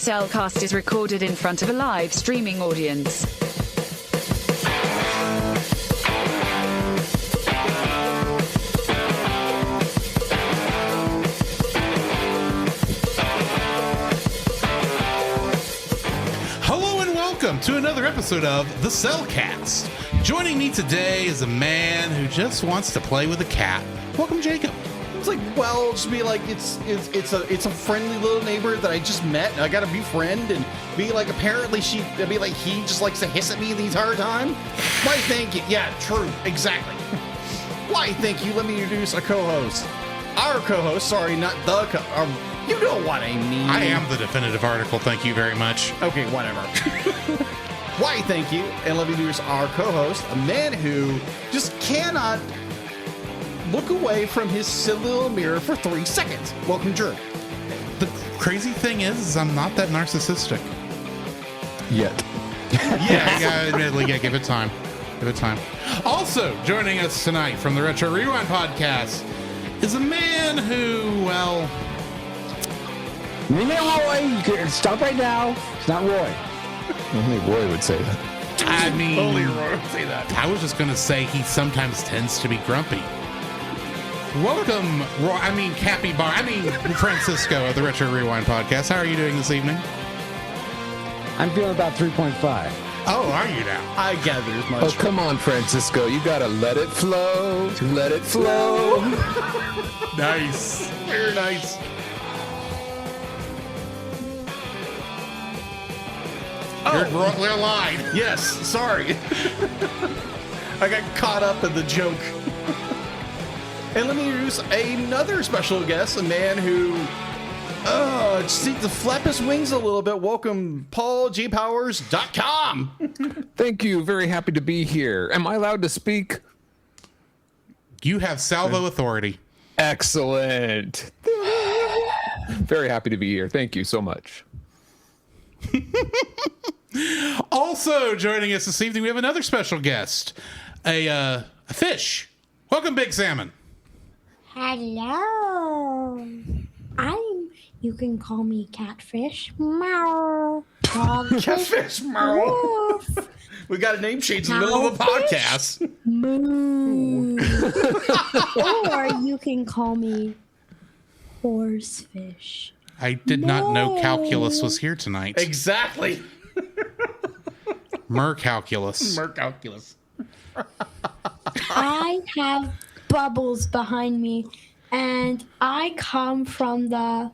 Cellcast is recorded in front of a live streaming audience. Hello and welcome to another episode of The Cellcast. Joining me today is a man who just wants to play with a cat. Welcome, Jacob. It's like, well, just be like, it's a friendly little neighbor that I just met, and I gotta befriend and be like, apparently he just likes to hiss at me the entire time. Why, thank you. Yeah, true, exactly. Why, thank you. Let me introduce a co-host. Our co-host, sorry, not the you know what I mean. I am the definitive article. Thank you very much. Okay, whatever. Why, thank you. And let me introduce our co-host, a man who just cannot look away from his silly little mirror for 3 seconds. Welcome, Drew. The crazy thing is I'm not that narcissistic. Yet. Admittedly, give it time. Give it time. Also, joining us tonight from the Retro Rewind podcast is a man who, well... Name it Roy. You can stop right now. It's not Roy. Only Roy would say that. I mean... Only Roy would say that. I was just going to say he sometimes tends to be grumpy. Welcome, Francisco of the Retro Rewind podcast. How are you doing this evening? I'm feeling about 3.5. Oh, are you now? I gather as much. Oh, come on, Francisco. You gotta let it flow. Let it flow. Nice. Very nice. You're lying. Yes, sorry. I got caught up in the joke. And let me introduce another special guest, a man who just needs to flap his wings a little bit. Welcome, PaulGPowers.com. Thank you. Very happy to be here. Am I allowed to speak? You have salvo authority. Excellent. Very happy to be here. Thank you so much. Also joining us this evening, we have another special guest, a fish. Welcome, Big Salmon. Hello. You can call me Catfish. Meow. Dogfish. Catfish, meow. We got a name change in the middle of a podcast. Moo. Or you can call me Horsefish. I did not know calculus was here tonight. Exactly. Mercalculus. Mercalculus. I have bubbles behind me, and I come from the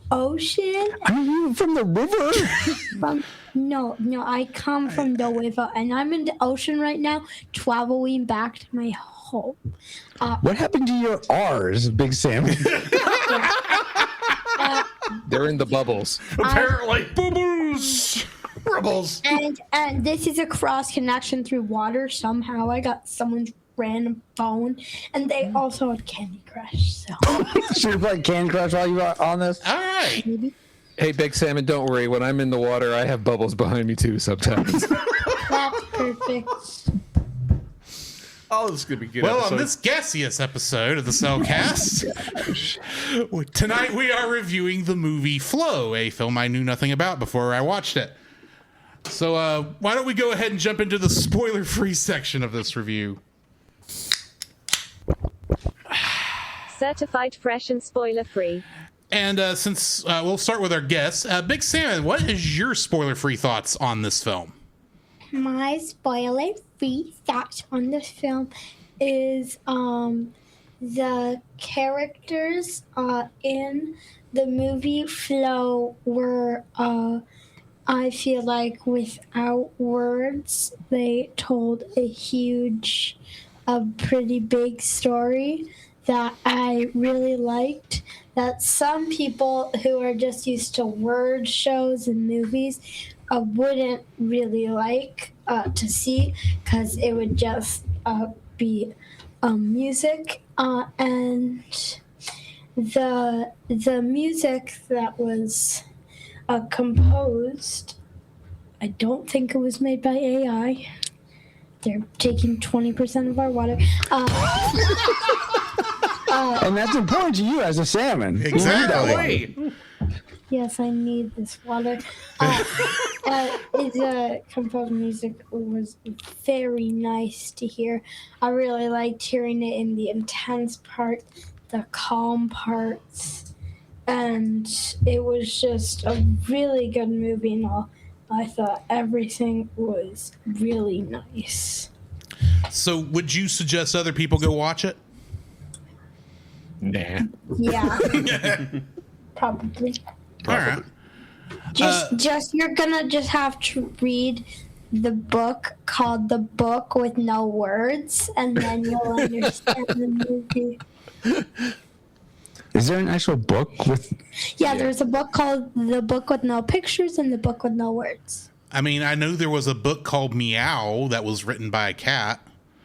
ocean. Are you from the river? No, I come from the river, and I'm in the ocean right now, traveling back to my home. What happened to your R's, Big Salmon? They're in the bubbles. Apparently. Bubbles. Rebels. And this is a cross connection through water. Somehow I got someone's random phone, and they also had Candy Crush. So Should we play Candy Crush while you are on this? All right. maybe Hey, Big Salmon, don't worry. When I'm in the water, I have bubbles behind me too sometimes. that's perfect. Oh, this is going to be good. Well, episode. on this gaseous episode of the Cellcast, tonight we are reviewing the movie Flow, a film I knew nothing about before I watched it. So why don't we go ahead and jump into the spoiler-free section of this review. Certified fresh and spoiler-free. And since we'll start with our guests, Big Salmon, what is your spoiler-free thoughts on this film? My spoiler-free thoughts on this film is the characters in the movie Flow were, I feel like, without words, they told a pretty big story that I really liked, that some people who are just used to word shows and movies wouldn't really like to see, because it would just be music, and the music that was composed, I don't think it was made by AI. They're taking 20% of our water. And that's important to you as a salmon. Exactly. Yes, I need this water. Composed music was very nice to hear. I really liked hearing it in the intense part, the calm parts, and it was just a really good movie and all. I thought everything was really nice. So, would you suggest other people go watch it? Nah. Yeah, probably. All right. Just you're gonna just have to read the book called The Book with No Words, and then you'll understand the movie. Is there an actual book with? Yeah, there's a book called The Book with No Pictures and The Book with No Words. I mean, I know there was a book called Meow that was written by a cat.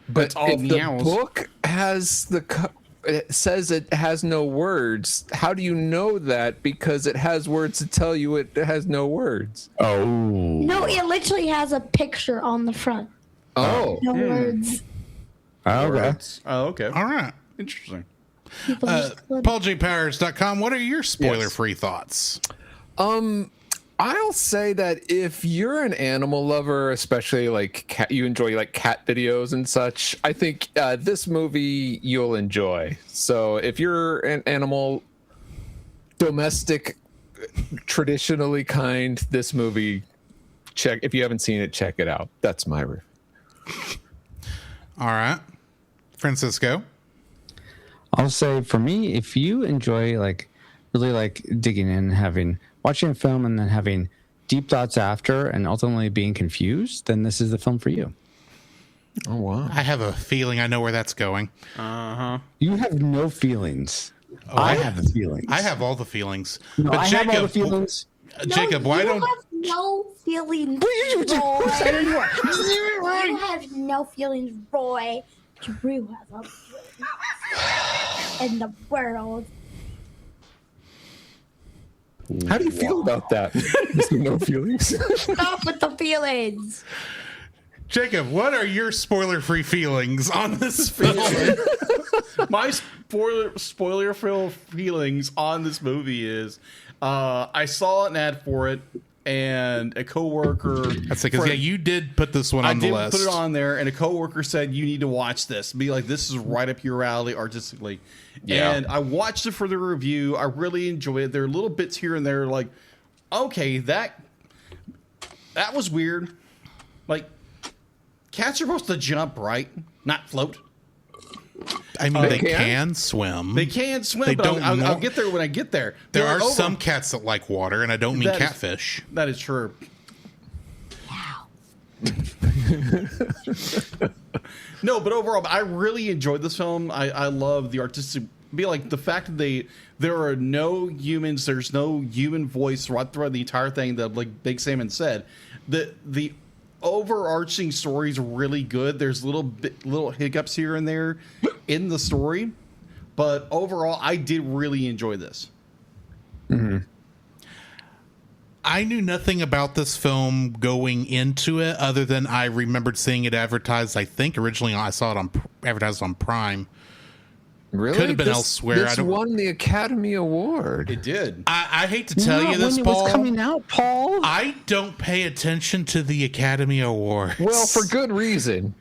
But all if meows. the book has it says it has no words, how do you know that? Because it has words to tell you it has no words. Oh. No, it literally has a picture on the front. Oh. No words. Okay. Oh, okay. All right. Interesting. People just click. PaulJPowers.com, what are your spoiler-free thoughts? I'll say that if you're an animal lover, especially like cat, you enjoy like cat videos and such, I think this movie you'll enjoy. So if you're an animal, domestic, traditionally kind, this movie, check. If you haven't seen it, check it out. That's my review. All right. Francisco? I'll say for me, if you enjoy really digging in, watching a film and then having deep thoughts after and ultimately being confused, then this is the film for you. Oh wow! I have a feeling I know where that's going. You have no feelings. Oh, I have the feelings. I have all the feelings. No, but I Jacob, have all the feelings. Jacob, why you don't... have no feelings, Who said Roy. it? You have no feelings, Roy. Drew has all the feelings in the world. How do you feel about that? No feelings. Stop with the feelings. Jacob, what are your spoiler-free feelings on this film? My spoiler feelings on this movie is I saw an ad for it, and a coworker. That's because you did put this one on the list. I did put it on there, and a coworker said you need to watch this. Be like, this is right up your alley artistically. Yeah. And I watched it for the review. I really enjoyed it. There are little bits here and there, like, okay, that was weird. Like, cats are supposed to jump, right? Not float. I mean, they can swim. They can swim, They but don't I'll get there when I get there. There are some cats that like water, and I don't mean catfish. That is true. No, but overall, I really enjoyed this film. I love the artistic, the fact that there are no humans, there's no human voice right throughout the entire thing. That, like Big Salmon said, the overarching story is really good. There's little hiccups here and there in the story, but overall, I did really enjoy this. Mm-hmm. I knew nothing about this film going into it, other than I remembered seeing it advertised. I think originally I saw it advertised on Prime. Really? Could have been elsewhere. This won the Academy Award. It did. I hate to tell you this, when Paul. It was coming out, Paul. I don't pay attention to the Academy Awards. Well, for good reason.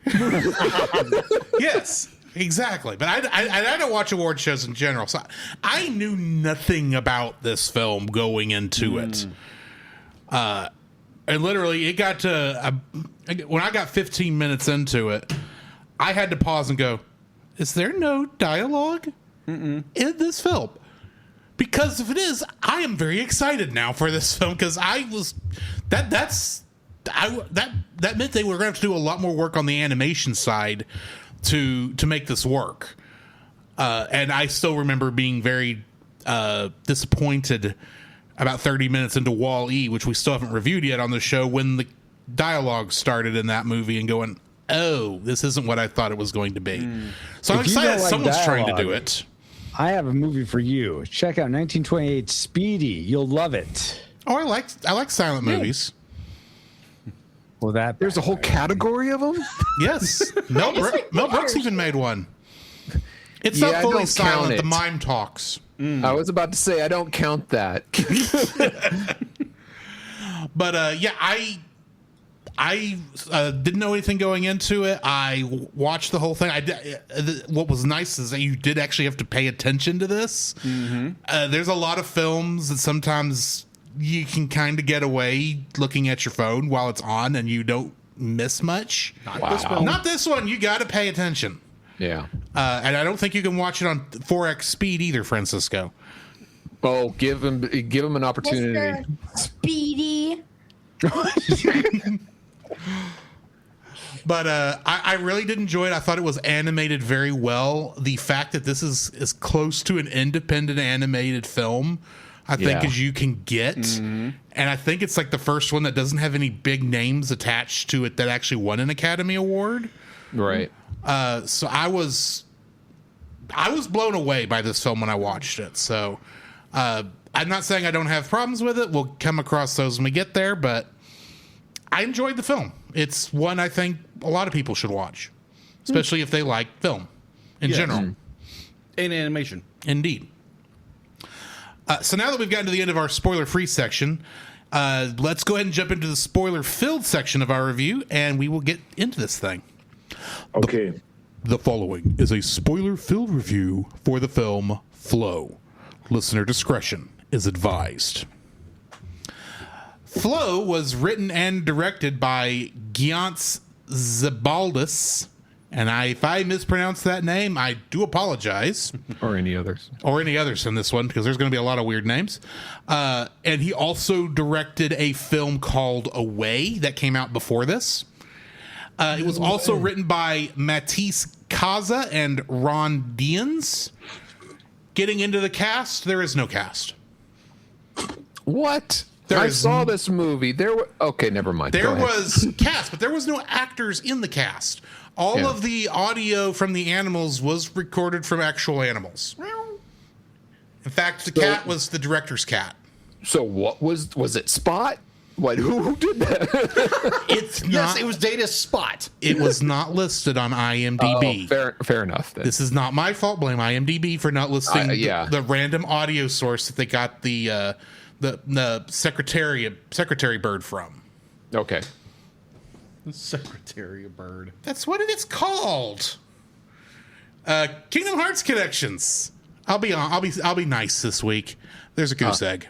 Yes, exactly. But I don't watch award shows in general, so I knew nothing about this film going into it. And literally, it got to when I got 15 minutes into it, I had to pause and go, "Is there no dialogue in this film?" Because if it is, I am very excited now for this film, because that meant they were going to have to do a lot more work on the animation side to make this work. And I still remember being very disappointed about 30 minutes into Wall-E, which we still haven't reviewed yet on the show, when the dialogue started in that movie, and going, oh, this isn't what I thought it was going to be. So I'm excited someone's trying to do it. I have a movie for you. Check out 1928 Speedy. You'll love it. Oh, I like silent movies. Well, There's a whole category of them? Yes. Mel Brooks even made one. It's Yeah, not I fully don't silent. count The it. mime talks. I was about to say I don't count that. But yeah, I didn't know anything going into it. I watched the whole thing. What was nice is that you did actually have to pay attention to this. There's a lot of films that sometimes you can kind of get away looking at your phone while it's on and you don't miss much. Not this one. You got to pay attention. Yeah. And I don't think you can watch it on 4x speed either, Francisco. Oh, give him an opportunity. Mr. Speedy. But I really did enjoy it. I thought it was animated very well. The fact that this is as close to an independent animated film, I think, as you can get. And I think it's like the first one that doesn't have any big names attached to it that actually won an Academy Award. Right. So I was blown away by this film when I watched it. So I'm not saying I don't have problems with it. We'll come across those when we get there, but I enjoyed the film. It's one I think a lot of people should watch, especially if they like film in general. In animation. Indeed. So now that we've gotten to the end of our spoiler-free section, let's go ahead and jump into the spoiler-filled section of our review, and we will get into this thing. Okay. The following is a spoiler-filled review for the film Flow. Listener discretion is advised. Flow was written and directed by Giants Zabaldis, and if I mispronounce that name, I do apologize. Or any others. Or any others in this one, because there's going to be a lot of weird names. And he also directed a film called Away that came out before this. It was also written by Matisse Kaza and Ron Deans. Getting into the cast, there is no cast. What? There I is saw this movie. Okay, never mind. There Go ahead. was cast, but there was no actors in the cast. All of the audio from the animals was recorded from actual animals. In fact, the cat was the director's cat. So what was it Spot? What? Who did that? It's not. Yes, it was Data's Spot. It was not listed on IMDb. Fair enough. Then. This is not my fault. Blame IMDb for not listing the random audio source that they got the secretary bird from. Okay. Secretary of Bird. That's what it is called. Kingdom Hearts connections. I'll be nice this week. There's a goose egg.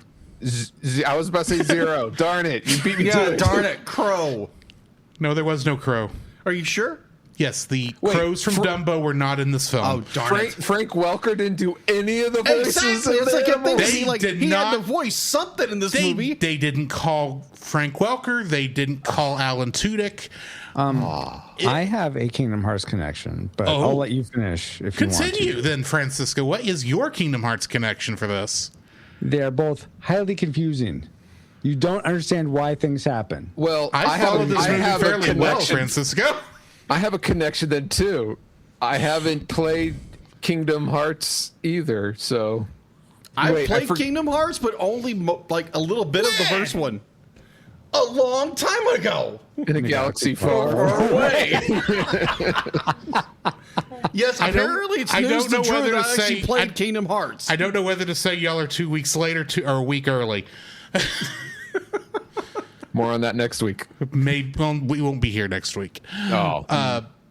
I was about to say 0. Darn it! You beat me to Yeah, it. darn it, Crow. No, there was no crow. Are you sure? Yes, the crows from Dumbo were not in this film. Oh, darn it. Frank Welker didn't do any of the voices. Exactly. in It's like the a thing. They did He had not- to voice something in this movie. They didn't call Frank Welker. They didn't call Alan Tudyk. I have a Kingdom Hearts connection, but I'll let you finish if you want Continue to. then, Francisco. What is your Kingdom Hearts connection for this? They are both highly confusing. You don't understand why things happen. Well, I followed this movie have a fairly well, connection. Francisco. I have a connection then too. I haven't played Kingdom Hearts either, so I played Kingdom Hearts, but only like a little bit of the first one. A long time ago. in a galaxy far away. Yes, I don't- apparently it's I news don't know to Drew whether that to I actually say- played Kingdom Hearts. I don't know whether to say y'all are 2 weeks later or a week early. More on that next week. We won't be here next week. Oh.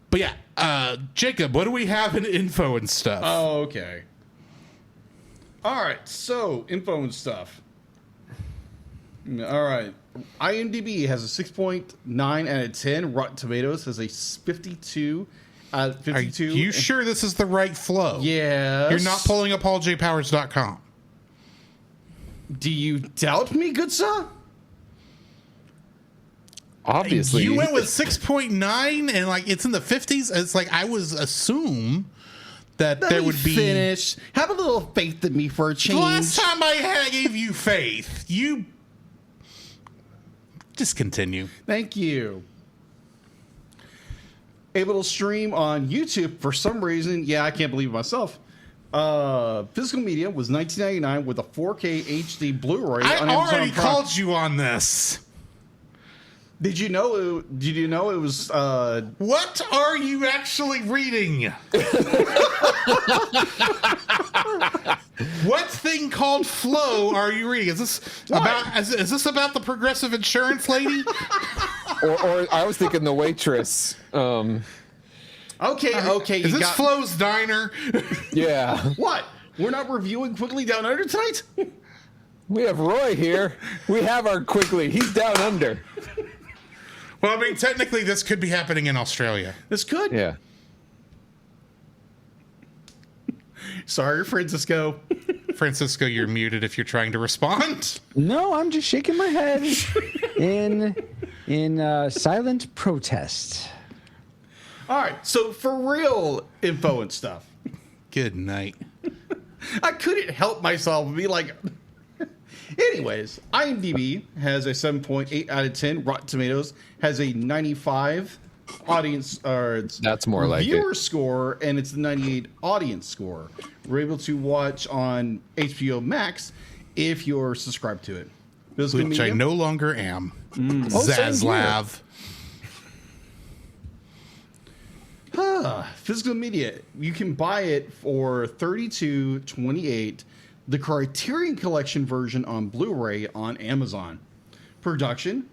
But yeah, Jacob, what do we have in info and stuff? Oh, okay. All right, so info and stuff. All right, IMDb has a 6.9 out of 10. Rotten Tomatoes has a 52 out of 52. Are you sure this is the right flow? Yes. You're not pulling up alljpowers.com. Do you doubt me, good sir? Obviously. You went with 6.9 and like it's in the 50s. It's like I was assume that Let there me would be. finish. Have a little faith in me for a change. The last time I gave you faith, you just continue. Thank you. Able to stream on YouTube for some reason. Yeah, I can't believe it myself. Physical media was $19.99 with a 4K HD Blu-ray. I on Amazon already Prime. called you on this. Did you know? Did you know it was? What are you actually reading? What thing called Flow are you reading? Is this is this about the Progressive Insurance lady? or I was thinking The Waitress. Okay. Is this Flo's Diner? Yeah. What? We're not reviewing Quickly Down Under tonight? We have Roy here. We have our Quickly. He's down under. Well, I mean, technically, this could be happening in Australia. This could. Yeah. Sorry, Francisco. Francisco, you're muted if you're trying to respond. No, I'm just shaking my head in silent protest. All right. So for real info and stuff, Good night. I couldn't help myself and be like. Anyways, IMDb has a 7.8 out of 10. Rotten Tomatoes has a 95 audience That's more like viewer it. score, and it's a 98 audience score. We're able to watch on HBO Max if you're subscribed to it. Physical Which I media? no longer am. same Zaslav. Physical media, you can buy it for $32.28. The Criterion Collection version on Blu-ray on Amazon. Production.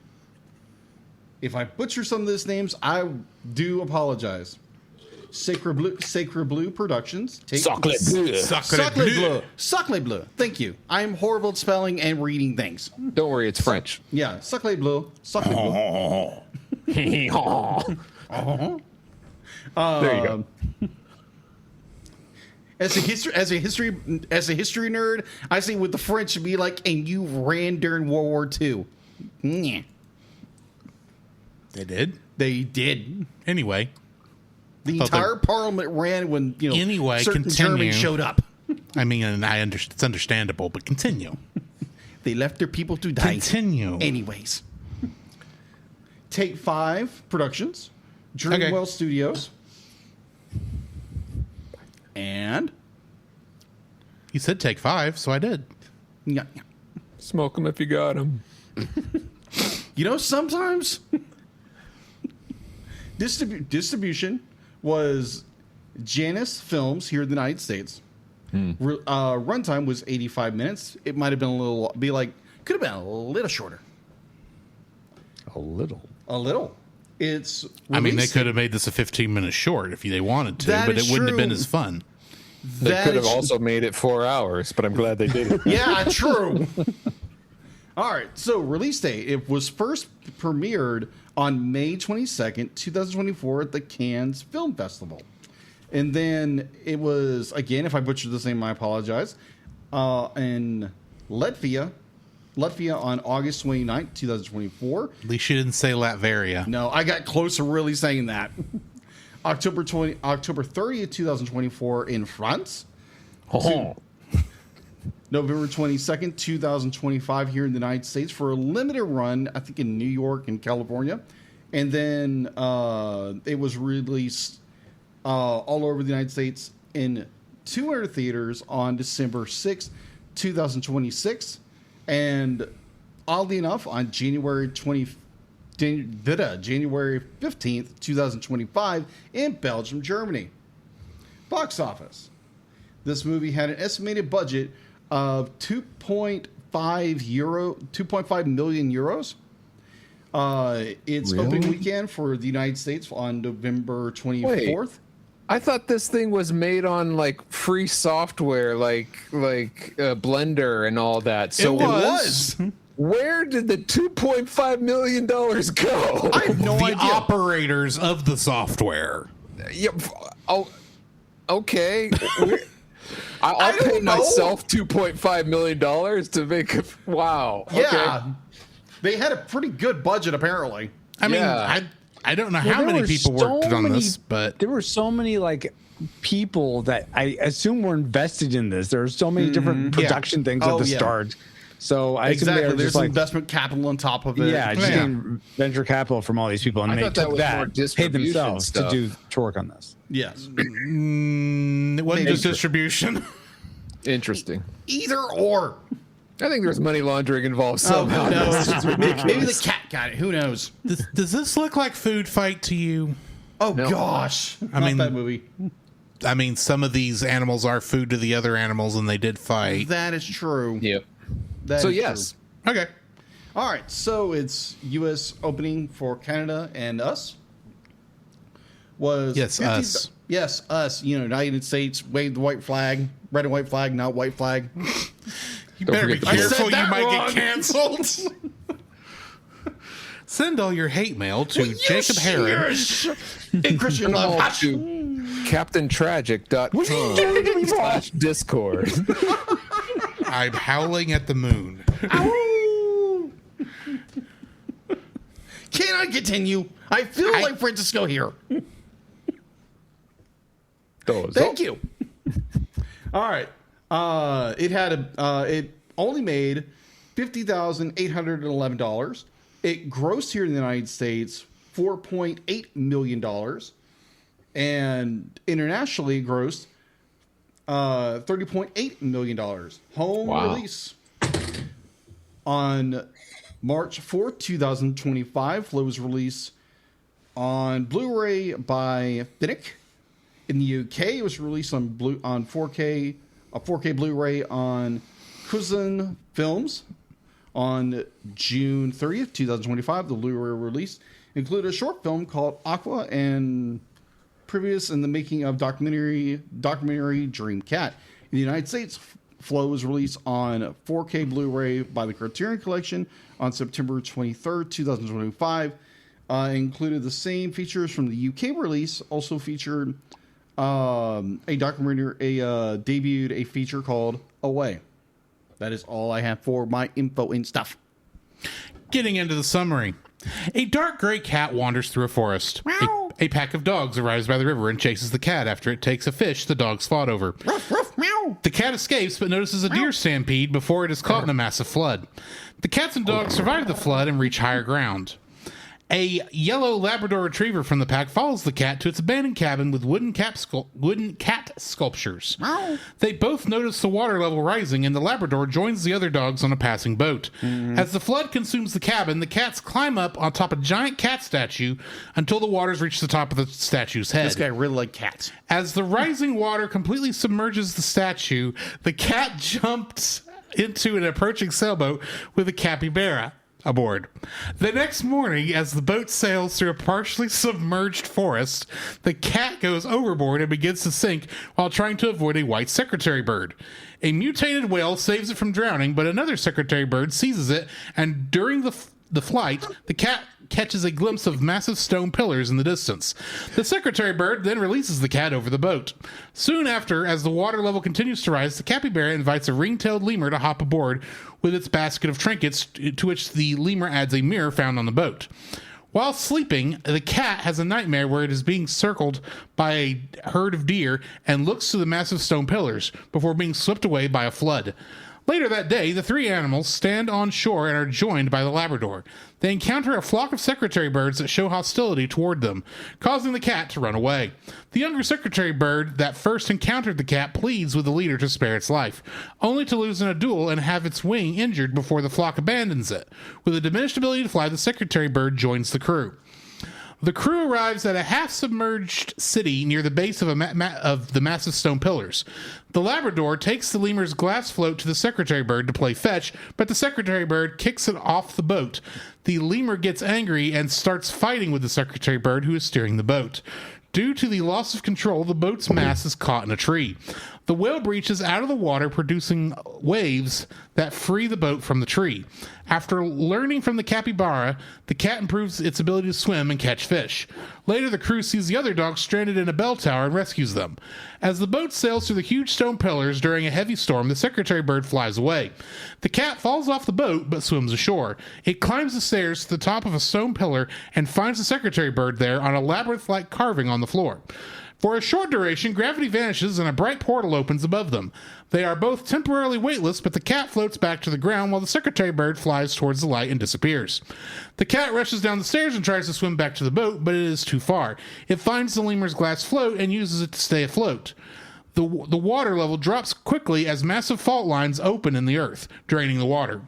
If I butcher some of these names, I do apologize. Sacred Blue Productions. Sacre bleu. Sacre Bleu. Thank you. I am horrible at spelling and reading things. Don't worry, it's French. Yeah, Sacre Bleu. Sacre Bleu. There you go. As a history nerd, I say with the French should be like, and you ran during World War II. Yeah. They did? They did. Anyway. The entire parliament ran when Anyway, certain continue. Germans showed up. I mean, and it's understandable, but continue. They left their people to die. Continue. Anyways. Take 5 Productions. Dreamwell Studios. And You said take 5, so I did. yeah. Smoke them if you got them. Sometimes distribution was Janus Films here in the United States. Runtime was 85 minutes. It might have been could have been a little shorter. A little. It's. I mean, they released- could have made this a 15-minute short if they wanted to, That but is it wouldn't have been true. as fun. They that could have is- also made it 4 hours, but I'm glad they did. Yeah, true. All right, so release date. It was first premiered on May 22nd, 2024 at the Cannes Film Festival. And then it was, again, if I butchered this name, I apologize, in Latvia on August 29th, 2024. At least you didn't say Latveria. No, I got close to really saying that. October 30th, 2024 in France. November 22nd, 2025 here in the United States for a limited run, I think in New York and California. And then it was released all over the United States in 200 theaters on December 6th, 2026. And oddly enough, on January 15th, 2025 in Belgium, Germany. Box office. This movie had an estimated budget of 2.5 million euros. Its opening weekend for the United States on November 24th. I thought this thing was made on like free software, like Blender and all that. So It was. where did the $2.5 million go? I have no The idea. operators of the software. Yeah, okay. I'll I don't pay know. myself $2.5 million to make a. Wow. Yeah. Okay. They had a pretty good budget, apparently. I mean, Yeah. I don't know Well, how there many were people so worked on many- this, but There were so many people that I assume were invested in this. There were so many different production things Oh, at the yeah. start. So I assume they Exactly. were There's just like, investment capital on top of it. yeah, just getting venture capital from all these people, and I they thought that took was more that, paid distribution themselves stuff. to work on this. Yes. it wasn't just distribution. Interesting. Either or. I think there's money laundering involved Oh, somehow. who knows? Maybe the cat got it. Who knows? Does this look like Food Fight to you? Oh No. gosh, I mean- that movie. I mean, some of these animals are food to the other animals, and they did fight. That is true. Yep. That So is yes, true. Okay. All right, so it's U.S. opening for Canada and us. Was Yes, us. Yes, us. United States waved the white flag, red and white flag, not white flag. You better be forget the- careful, I said you that might wrong. get canceled. Send all your hate mail to Jacob Herron. And Christian Send them Love. all to CaptainTragic.com/Discord. I'm howling at the moon. Can I continue? I feel like Francisco here. Thank you. All right. It only made $50,811. It grossed here in the United States $4.8 million, and internationally grossed $30.8 million. Home release on March 4th, 2025. Flow was released on Blu-ray by Finnick. In the UK, it was released on 4K, a 4K Blu-ray on Cousin Films. On June 30th, 2025, the Blu-ray release included a short film called Aqua and previous in the making of documentary Dream Cat. In the United States, Flow was released on 4K Blu-ray by the Criterion Collection on September 23rd, 2025. Included the same features from the UK release. Also featured debuted a feature called Away. That is all I have for my info and stuff. Getting into the summary. A dark gray cat wanders through a forest. A pack of dogs arrives by the river and chases the cat after it takes a fish the dogs fought over. The cat escapes but notices a deer stampede before it is caught in a massive flood. The cats and dogs survive the flood and reach higher ground. A yellow Labrador retriever from the pack follows the cat to its abandoned cabin with wooden cat sculptures. They both notice the water level rising, and the Labrador joins the other dogs on a passing boat. As the flood consumes the cabin, the cats climb up on top of a giant cat statue until the waters reach the top of the statue's head. This guy really liked cats. As the rising water completely submerges the statue, the cat jumps into an approaching sailboat with a capybara aboard. The next morning, as the boat sails through a partially submerged forest, the cat goes overboard and begins to sink while trying to avoid a white secretary bird. A mutated whale saves it from drowning, but another secretary bird seizes it, and during the flight, the cat catches a glimpse of massive stone pillars in the distance. The secretary bird then releases the cat over the boat. Soon after, as the water level continues to rise, the capybara invites a ring-tailed lemur to hop aboard with its basket of trinkets, to which the lemur adds a mirror found on the boat. While sleeping, the cat has a nightmare where it is being circled by a herd of deer and looks to the massive stone pillars before being swept away by a flood. Later that day, the three animals stand on shore and are joined by the Labrador. They encounter a flock of secretary birds that show hostility toward them, causing the cat to run away. The younger secretary bird that first encountered the cat pleads with the leader to spare its life, only to lose in a duel and have its wing injured before the flock abandons it. With a diminished ability to fly, the secretary bird joins the crew. The crew arrives at a half-submerged city near the base of the massive stone pillars. The Labrador takes the lemur's glass float to the secretary bird to play fetch, but the secretary bird kicks it off the boat. The lemur gets angry and starts fighting with the secretary bird who is steering the boat. Due to the loss of control, the boat's mast is caught in a tree. The whale breaches out of the water, producing waves that free the boat from the tree. After learning from the capybara, the cat improves its ability to swim and catch fish. Later, the crew sees the other dogs stranded in a bell tower and rescues them. As the boat sails through the huge stone pillars during a heavy storm, the secretary bird flies away. The cat falls off the boat but swims ashore. It climbs the stairs to the top of a stone pillar and finds the secretary bird there on a labyrinth-like carving on the floor. For a short duration, gravity vanishes and a bright portal opens above them. They are both temporarily weightless, but the cat floats back to the ground while the secretary bird flies towards the light and disappears. The cat rushes down the stairs and tries to swim back to the boat, but it is too far. It finds the lemur's glass float and uses it to stay afloat. The water level drops quickly as massive fault lines open in the earth, draining the water.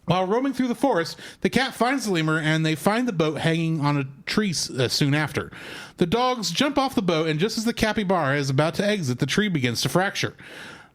While roaming through the forest, the cat finds the lemur and they find the boat hanging on a tree soon after. The dogs jump off the boat, and just as the capybara is about to exit, the tree begins to fracture.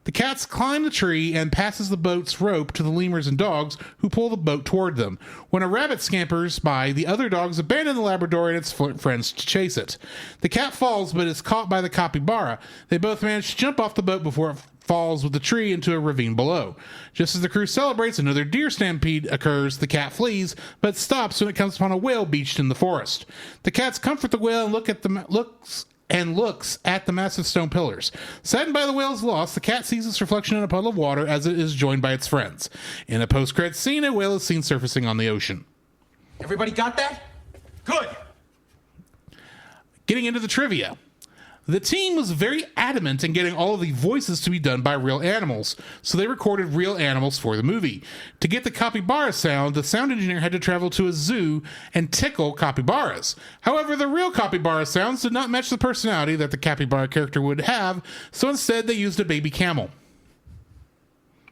The cats climb the tree and passes the boat's rope to the lemurs and dogs, who pull the boat toward them. When a rabbit scampers by, the other dogs abandon the Labrador and its friends to chase it. The cat falls but is caught by the capybara. They both manage to jump off the boat before it falls with the tree into a ravine below. Just as the crew celebrates, another deer stampede occurs. The cat flees, but stops when it comes upon a whale beached in the forest. The cats comfort the whale and looks at the massive stone pillars. Saddened by the whale's loss, the cat sees its reflection in a puddle of water as it is joined by its friends. In a post-credits scene, a whale is seen surfacing on the ocean. Everybody got that? Good. Getting into the trivia. The team was very adamant in getting all of the voices to be done by real animals, so they recorded real animals for the movie. To get the capybara sound, the sound engineer had to travel to a zoo and tickle capybaras. However, the real capybara sounds did not match the personality that the capybara character would have, so instead they used a baby camel.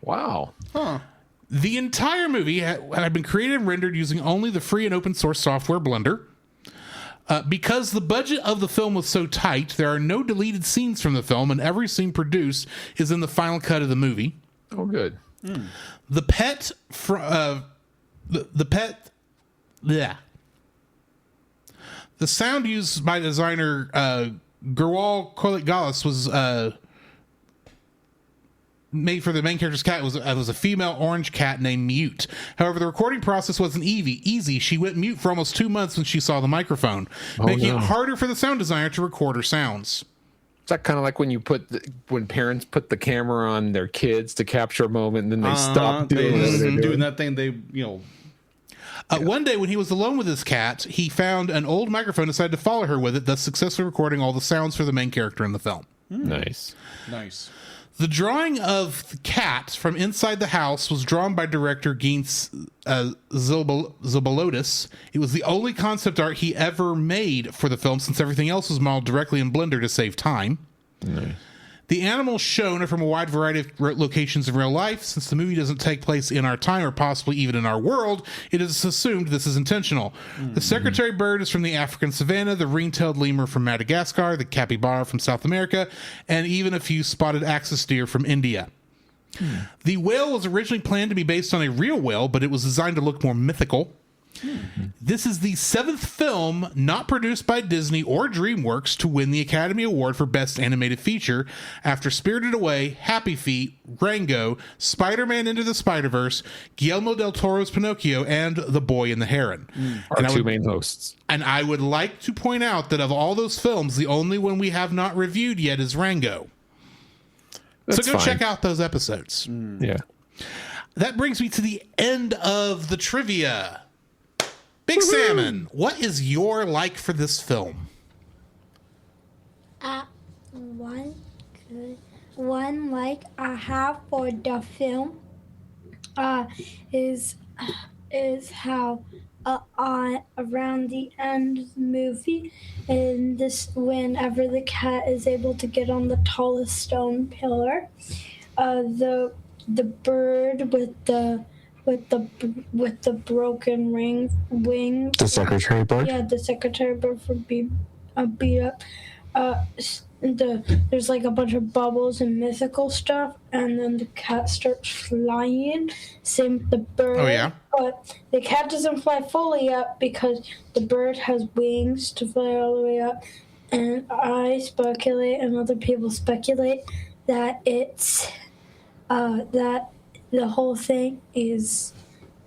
Wow. The entire movie had been created and rendered using only the free and open source software Blender. Because the budget of the film was so tight, there are no deleted scenes from the film, and every scene produced is in the final cut of the movie. Oh, good. The pet, the sound used by designer Gurwal Kolik-Galas was made for the main character's cat was a female orange cat named Mute. However, the recording process wasn't easy. She went mute for almost 2 months when she saw the microphone, making it harder for the sound designer to record her sounds. Is that kind of like when when parents put the camera on their kids to capture a moment and then they stop doing that thing? One day when he was alone with his cat, he found an old microphone and decided to follow her with it, thus successfully recording all the sounds for the main character in the film. Nice. The drawing of the cat from inside the house was drawn by director Gene Zobalotis. It was the only concept art he ever made for the film, since everything else was modeled directly in Blender to save time. Nice. The animals shown are from a wide variety of locations in real life. Since the movie doesn't take place in our time or possibly even in our world, it is assumed this is intentional. The secretary bird is from the African savanna, the ring-tailed lemur from Madagascar, the capybara from South America, and even a few spotted axis deer from India. The whale was originally planned to be based on a real whale, but it was designed to look more mythical. This is the 7th film not produced by Disney or DreamWorks to win the Academy Award for Best Animated Feature after Spirited Away, Happy Feet, Rango, Spider-Man Into the Spider-Verse, Guillermo del Toro's Pinocchio, and The Boy and the Heron. Our two main hosts. And I would like to point out that of all those films, the only one we have not reviewed yet is Rango. That's so go fine. check out those episodes. Yeah. That brings me to the end of the trivia. Big Salmon, what is your like for this film? One like I have for the film is how around the end of the movie, and this whenever the cat is able to get on the tallest stone pillar, the bird with the broken wings. The secretary bird? Yeah, the secretary bird for beat up. There's like a bunch of bubbles and mythical stuff, and then the cat starts flying. Same with the bird. Oh, yeah? But the cat doesn't fly fully up because the bird has wings to fly all the way up. And I speculate, and other people speculate, that it's that the whole thing is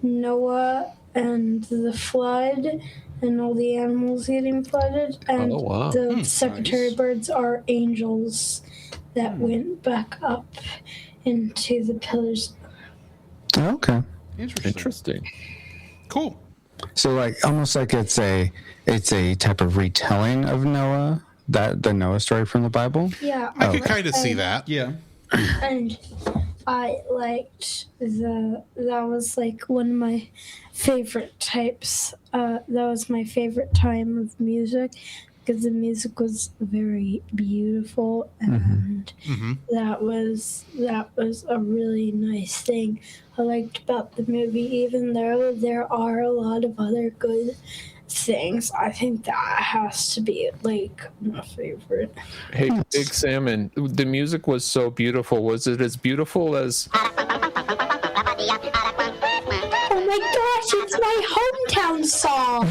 Noah and the flood and all the animals getting flooded, and the secretary birds are angels that went back up into the pillars. Okay. Interesting. Cool. So like almost like it's a type of retelling of Noah, the Noah story from the Bible. Yeah, I could kind of see that. Yeah. And I liked that was like one of my favorite types. That was my favorite time of music, because the music was very beautiful, and that was a really nice thing I liked about the movie. Even though there are a lot of other good things, I think that has to be like my favorite. Hey, Big Salmon, the music was so beautiful. Was it as beautiful as? Oh my gosh, it's my hometown song.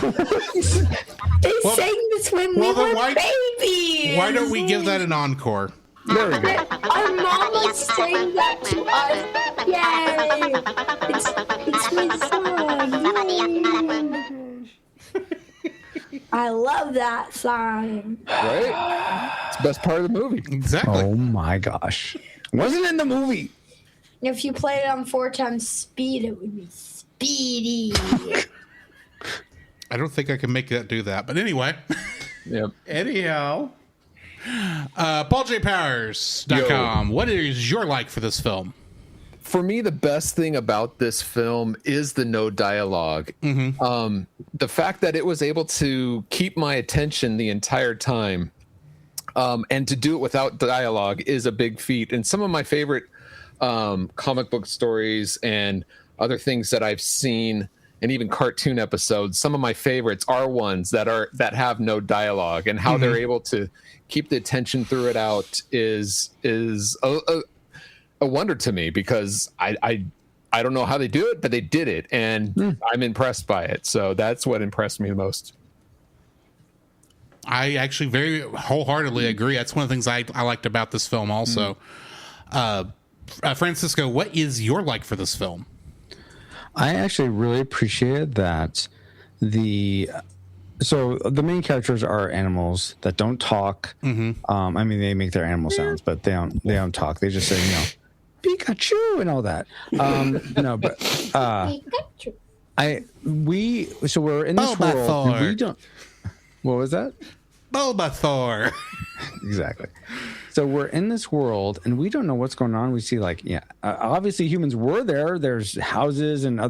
They sang this when we were babies. Why don't we give that an encore? There we go. Our mama sang that to us. Yay! It's my song. Yay. I love that song. Right? It's the best part of the movie. Exactly. Oh my gosh. Wasn't in the movie. If you played it on 4 times speed, it would be speedy. I don't think I can make that do that. But anyway. Yep. Anyhow, PaulJPowers.com. What is your like for this film? For me, the best thing about this film is the no dialogue. The fact that it was able to keep my attention the entire time, and to do it without dialogue is a big feat. And some of my favorite comic book stories and other things that I've seen, and even cartoon episodes, some of my favorites are ones that have no dialogue, and how they're able to keep the attention through it out is a wonder to me, because I don't know how they do it, but they did it, and I'm impressed by it. So that's what impressed me the most. I actually very wholeheartedly agree. That's one of the things I liked about this film also. Francisco, what is your like for this film? I actually really appreciated that so the main characters are animals that don't talk. I mean, they make their animal sounds, but they don't talk. They just say, Pikachu and all that. But Pikachu. so we're in this world and we don't. What was that? Bulbasaur. Exactly. So we're in this world and we don't know what's going on. We see obviously humans were there. There's houses and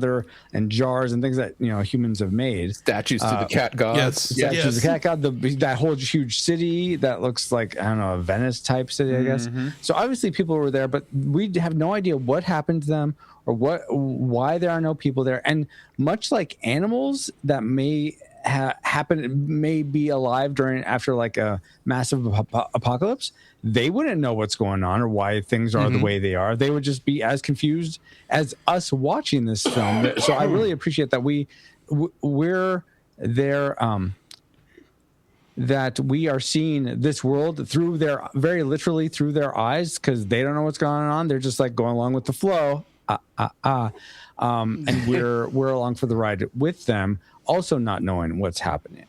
jars and things that humans have made. Statues to the cat gods. Yes. Statues of the cat god. That whole huge city that looks like, I don't know, a Venice type city, I guess. So obviously people were there, but we have no idea what happened to them or why there are no people there. And much like animals that may be alive after like a massive apocalypse, they wouldn't know what's going on or why things are the way they are. They would just be as confused as us watching this film. So I really appreciate that we're there, that we are seeing this world through very literally through their eyes, because they don't know what's going on. They're just like going along with the flow. And we're along for the ride with them, also not knowing what's happening.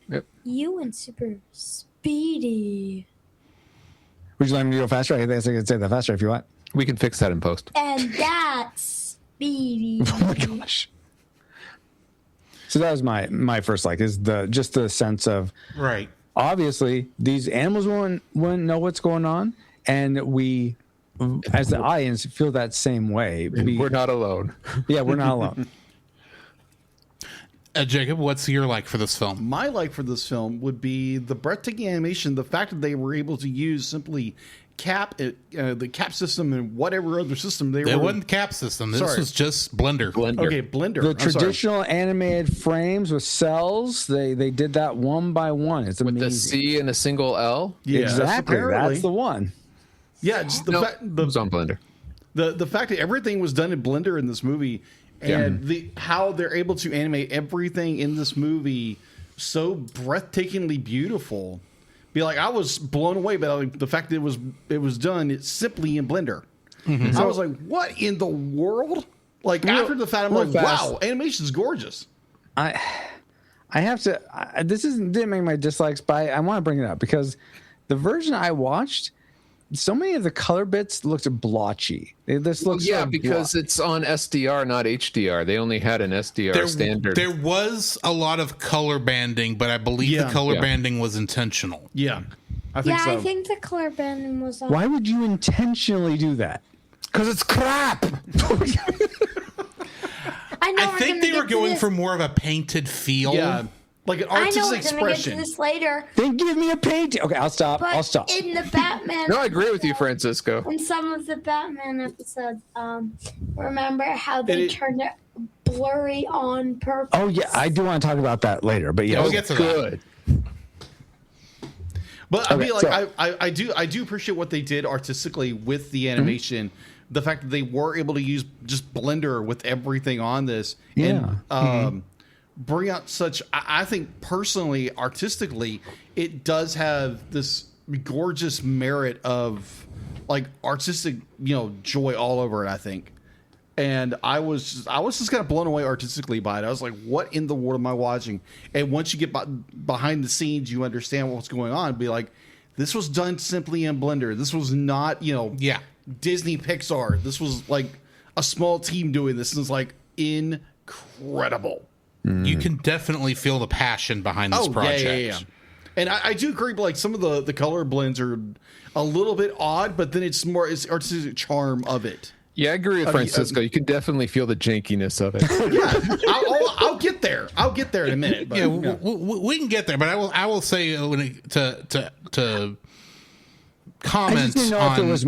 Yep. You went super speedy. Would you like me to go faster? I guess I could say that faster if you want. We can fix that in post. And that's speedy. Oh my gosh. So that was my first like, is just the sense of, Right. obviously these animals wouldn't know what's going on, and we as the audience feel that same way. We're not alone. Yeah, we're not alone. Jacob, what's your like for this film? my like for this film would be the breathtaking animation, the fact that they were able to use simply the cap system and whatever other system they were. It wasn't cap system. This was just Blender. Okay, Blender. The I'm sorry. traditional animated frames with cells, they did that one by one. It's amazing. With the C and a single L. Yeah, exactly. apparently. That's the one. Yeah, just the fact It was on Blender. the fact that everything was done in Blender in this movie, and how they're able to animate everything in this movie so breathtakingly beautiful. I was blown away by the fact that it was done simply in Blender. I was like, what in the world? After the fact, I'm like, wow, animation's gorgeous. I have to. Didn't make my dislikes, but I want to bring it up because the version I watched, so many of the color bits looked blotchy. This looks because it's on SDR, not HDR. They only had an SDR standard. There was a lot of color banding, but I believe the color banding was intentional. Yeah, I think so. I think the color banding was on. Why would you intentionally do that? Because it's crap. I know. I think they were going for more of a painted feel. Yeah. like an I know artistic we're gonna get to expression. this later, Then give me a painting. Okay, I'll stop. but I'll stop. in the Batman, No, I agree with you, Francisco. in some of the Batman episodes, remember how they It- turned it blurry on purpose? Oh yeah, I do want to talk about that later. But yeah, We'll get to that. Good. But I Okay, mean, like, so- I do appreciate what they did artistically with the animation. The fact that they were able to use just Blender with everything on this, and bring out such. I think personally, artistically, it does have this gorgeous merit of like artistic, joy all over it. I think. And I was just kind of blown away artistically by it. I was like, "What in the world am I watching?" And once you get behind the scenes, you understand what's going on. Be like, this was done simply in Blender. This was not, Disney Pixar. This was like a small team doing this. And it's like incredible. You can definitely feel the passion behind this project. Yeah. And I do agree, but like some of the color blends are a little bit odd, but then it's artistic charm of it. Yeah, I agree with Francisco. You can definitely feel the jankiness of it. Yeah, I'll get there. I'll get there in a minute. But, Yeah, we can get there, but I will say to I comment just didn't know on if it was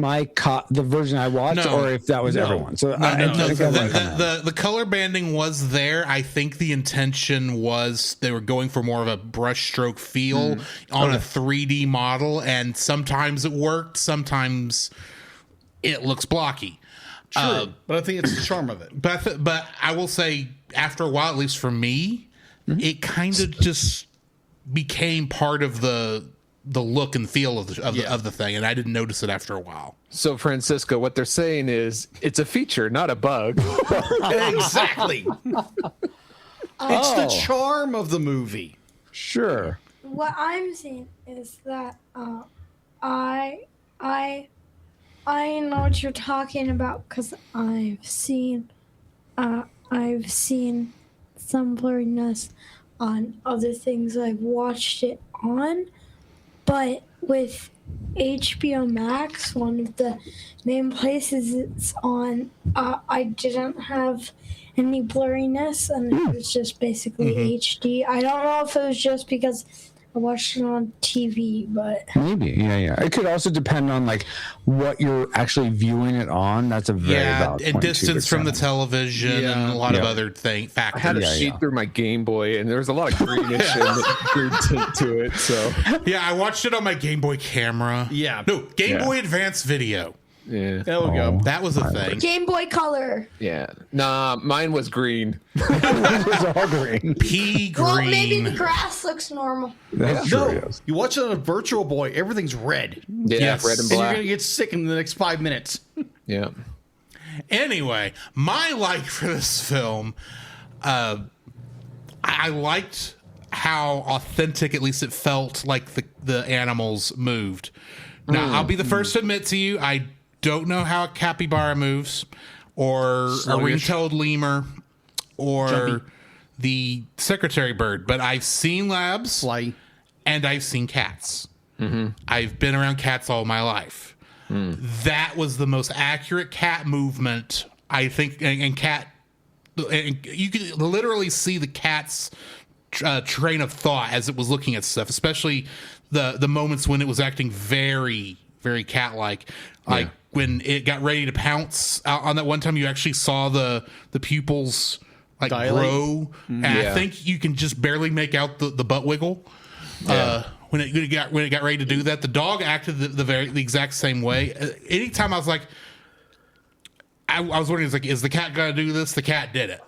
the version I watched No. or if that was everyone. So No, I no, think I wanna comment. the color banding was there. I think the intention was they were going for more of a brushstroke feel on a 3D model, and sometimes it worked, sometimes it looks blocky. true, but I think it's the charm of it. But I will say, after a while, at least for me, it kind of just became part of the look and feel of the thing, and I didn't notice it after a while. So, Francisco, what they're saying is it's a feature, not a bug. Exactly. It's the charm of the movie. Sure. What I'm saying is that I know what you're talking about because I've seen some blurriness on other things I've watched it on, but with HBO Max, one of the main places it's on, I didn't have any blurriness, and it was just basically HD. I don't know if it was just because I watched it on TV, but Maybe, yeah. It could also depend on like what you're actually viewing it on. That's a very valid and point, distance from the 2%. television and a lot of other factors. I had to see through my Game Boy, and there was a lot of greenish and green tint to it. So, Yeah, I watched it on my Game Boy camera. Yeah. No, Game Boy Advance Video. yeah, There we go. That was a thing. Game Boy Color. yeah. Nah, mine was green. It was all green. Pea green. Well, maybe the grass looks normal. That's true. No, Yes. you watch it on a Virtual Boy, everything's red. And Yeah, Yes. red and you're black. going to get sick in the next 5 minutes. Yeah. Anyway, my like for this film, I liked how authentic, at least it felt like the animals moved. Now, I'll be the first to admit to you, I don't know how a capybara moves, or a Sluggish. ring-tailed lemur, or Jumpy. the secretary bird, but I've seen labs Fly. and I've seen cats. I've been around cats all my life. That was the most accurate cat movement, I think, and you could literally see the cat's train of thought as it was looking at stuff, especially the moments when it was acting very, very cat-like. Like when it got ready to pounce on that one time, you actually saw the pupils like Dilate. grow, and I think you can just barely make out the butt wiggle. When it got ready to do that, the dog acted the exact same way. Anytime I was like, I was wondering, is the cat gonna do this? The cat did it.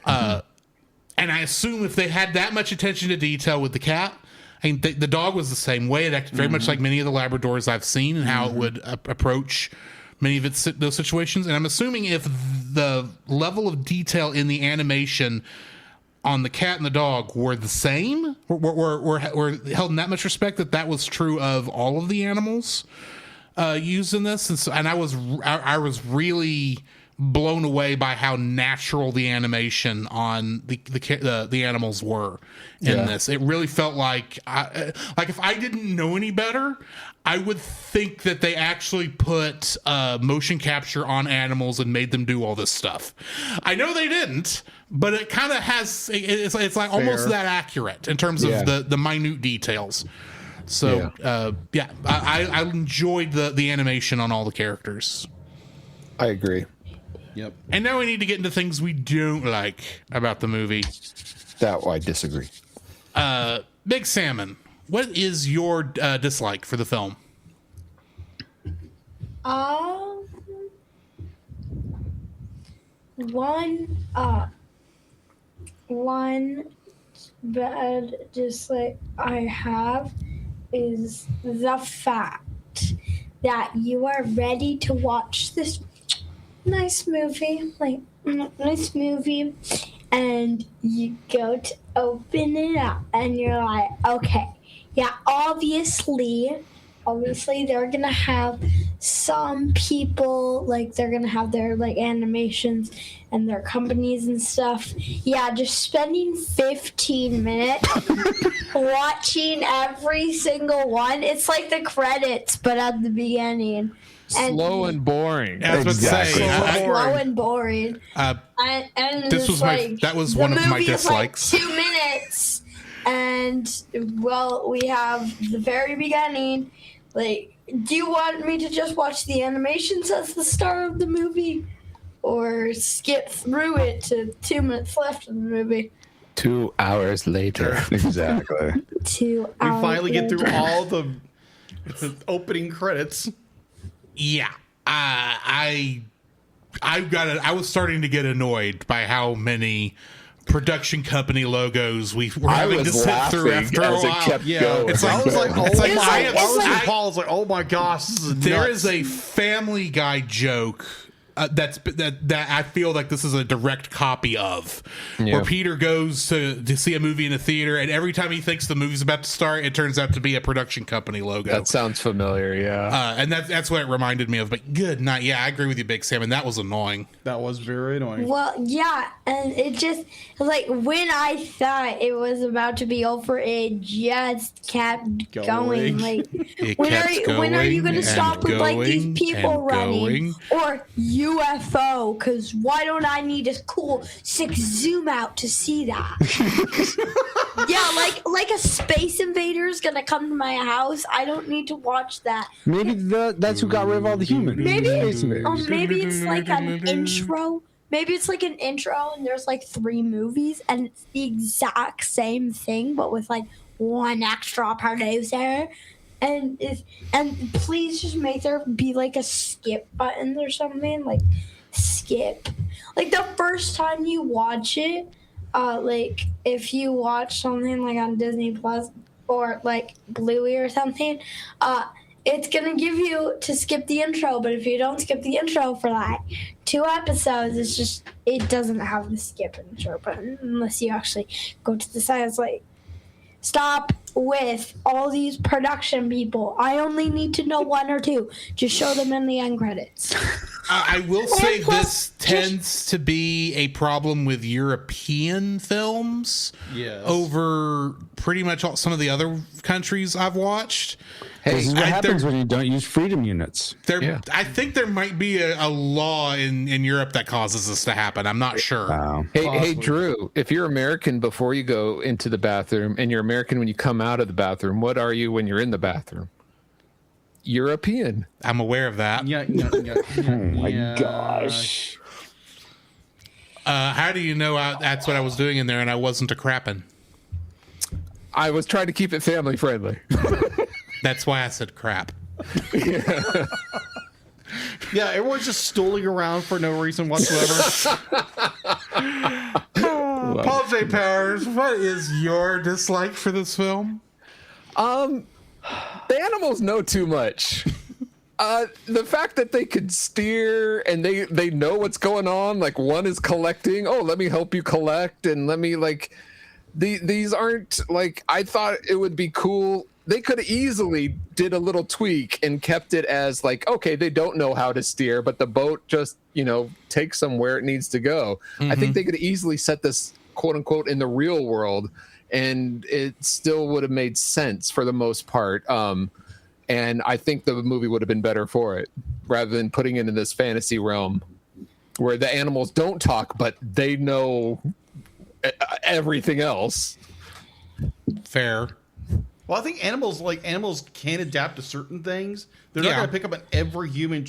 And I assume if they had that much attention to detail with the cat, and the dog was the same way. It acted very much like many of the Labradors I've seen, and how it would approach many of those situations. And I'm assuming if the level of detail in the animation on the cat and the dog were the same, were held in that much respect, that was true of all of the animals used in this. And I was really blown away by how natural the animation on the animals were in this. It really felt like if I didn't know any better, I would think that they actually put motion capture on animals and made them do all this stuff. I know they didn't, but it kind of has. It's like almost that accurate in terms of the minute details. So I enjoyed the animation on all the characters. I agree. Yep. And now we need to get into things we don't like about the movie. That I disagree. Big Salmon, what is your dislike for the film? One bad dislike I have is the fact that you are ready to watch this nice movie, and you go to open it up and you're like, okay, yeah, obviously they're gonna have some people, like, they're gonna have their, like, animations and their companies and stuff. Yeah, just spending 15 minutes watching every single one. It's like the credits, but at the beginning. Slow and boring. I was about to say, slow and boring. And this was that was one of my dislikes. Like 2 minutes, and well, we have the very beginning. Like, do you want me to just watch the animations as the start of the movie, or skip through it to 2 minutes left of the movie? 2 hours later. Exactly. 2 hours. We finally get through later. all the opening credits. Yeah, I was starting to get annoyed by how many production company logos we were having to sit through after a while. It's like, I was like, Paul was like, oh my gosh, this is there nuts. is a Family Guy joke that I feel like this is a direct copy of, where Peter goes to see a movie in a theater, and every time he thinks the movie's about to start, it turns out to be a production company logo. That sounds familiar, yeah. And that's what it reminded me of. But good night. Yeah, I agree with you, Big Salmon. That was annoying. That was very annoying. Well, yeah, and it just, like, when I thought it was about to be over, it just kept going. Like, when are you going to stop with, like, these people running? Or UFO, because why don't I need a cool 6 zoom out to see that? Yeah, like a space invader is going to come to my house. I don't need to watch that. Maybe that's who got rid of all the humans. Maybe it's like an intro. Maybe it's like an intro and there's like 3 movies and it's the exact same thing, but with like 1 extra producer. And please just make there be like a skip button or something, like skip. Like the first time you watch it, like if you watch something like on Disney Plus or like Bluey or something, it's gonna give you to skip the intro. But if you don't skip the intro for like 2 episodes, it doesn't have the skip intro button unless you actually go to the side. It's like, stop with all these production people. I only need to know 1 or 2. Just show them in the end credits. I will say this tends to be a problem with European films over pretty much some of the other countries I've watched. This is what happens when you don't use freedom units. I think there might be a law in Europe that causes this to happen. I'm not sure. Hey, Drew, if you're American before you go into the bathroom and you're American when you come out of the bathroom, what are you when you're in the bathroom? European. I'm aware of that. Oh my gosh. How do you know that's what I was doing in there and I wasn't a crappin'? I was trying to keep it family friendly. That's why I said crap. Yeah, everyone's just stooling around for no reason whatsoever. Paul J. Powers, what is your dislike for this film? The animals know too much. The fact that they could steer and they know what's going on, like one is collecting, oh, let me help you collect, and let me, like, these aren't like, I thought it would be cool. They could have easily did a little tweak and kept it as like, okay, they don't know how to steer, but the boat just, takes them where it needs to go. I think they could easily set this quote unquote in the real world, and it still would have made sense for the most part. And I think the movie would have been better for it, rather than putting it in this fantasy realm where the animals don't talk, but they know everything else. Fair. Well, I think animals can adapt to certain things. They're not going to pick up every human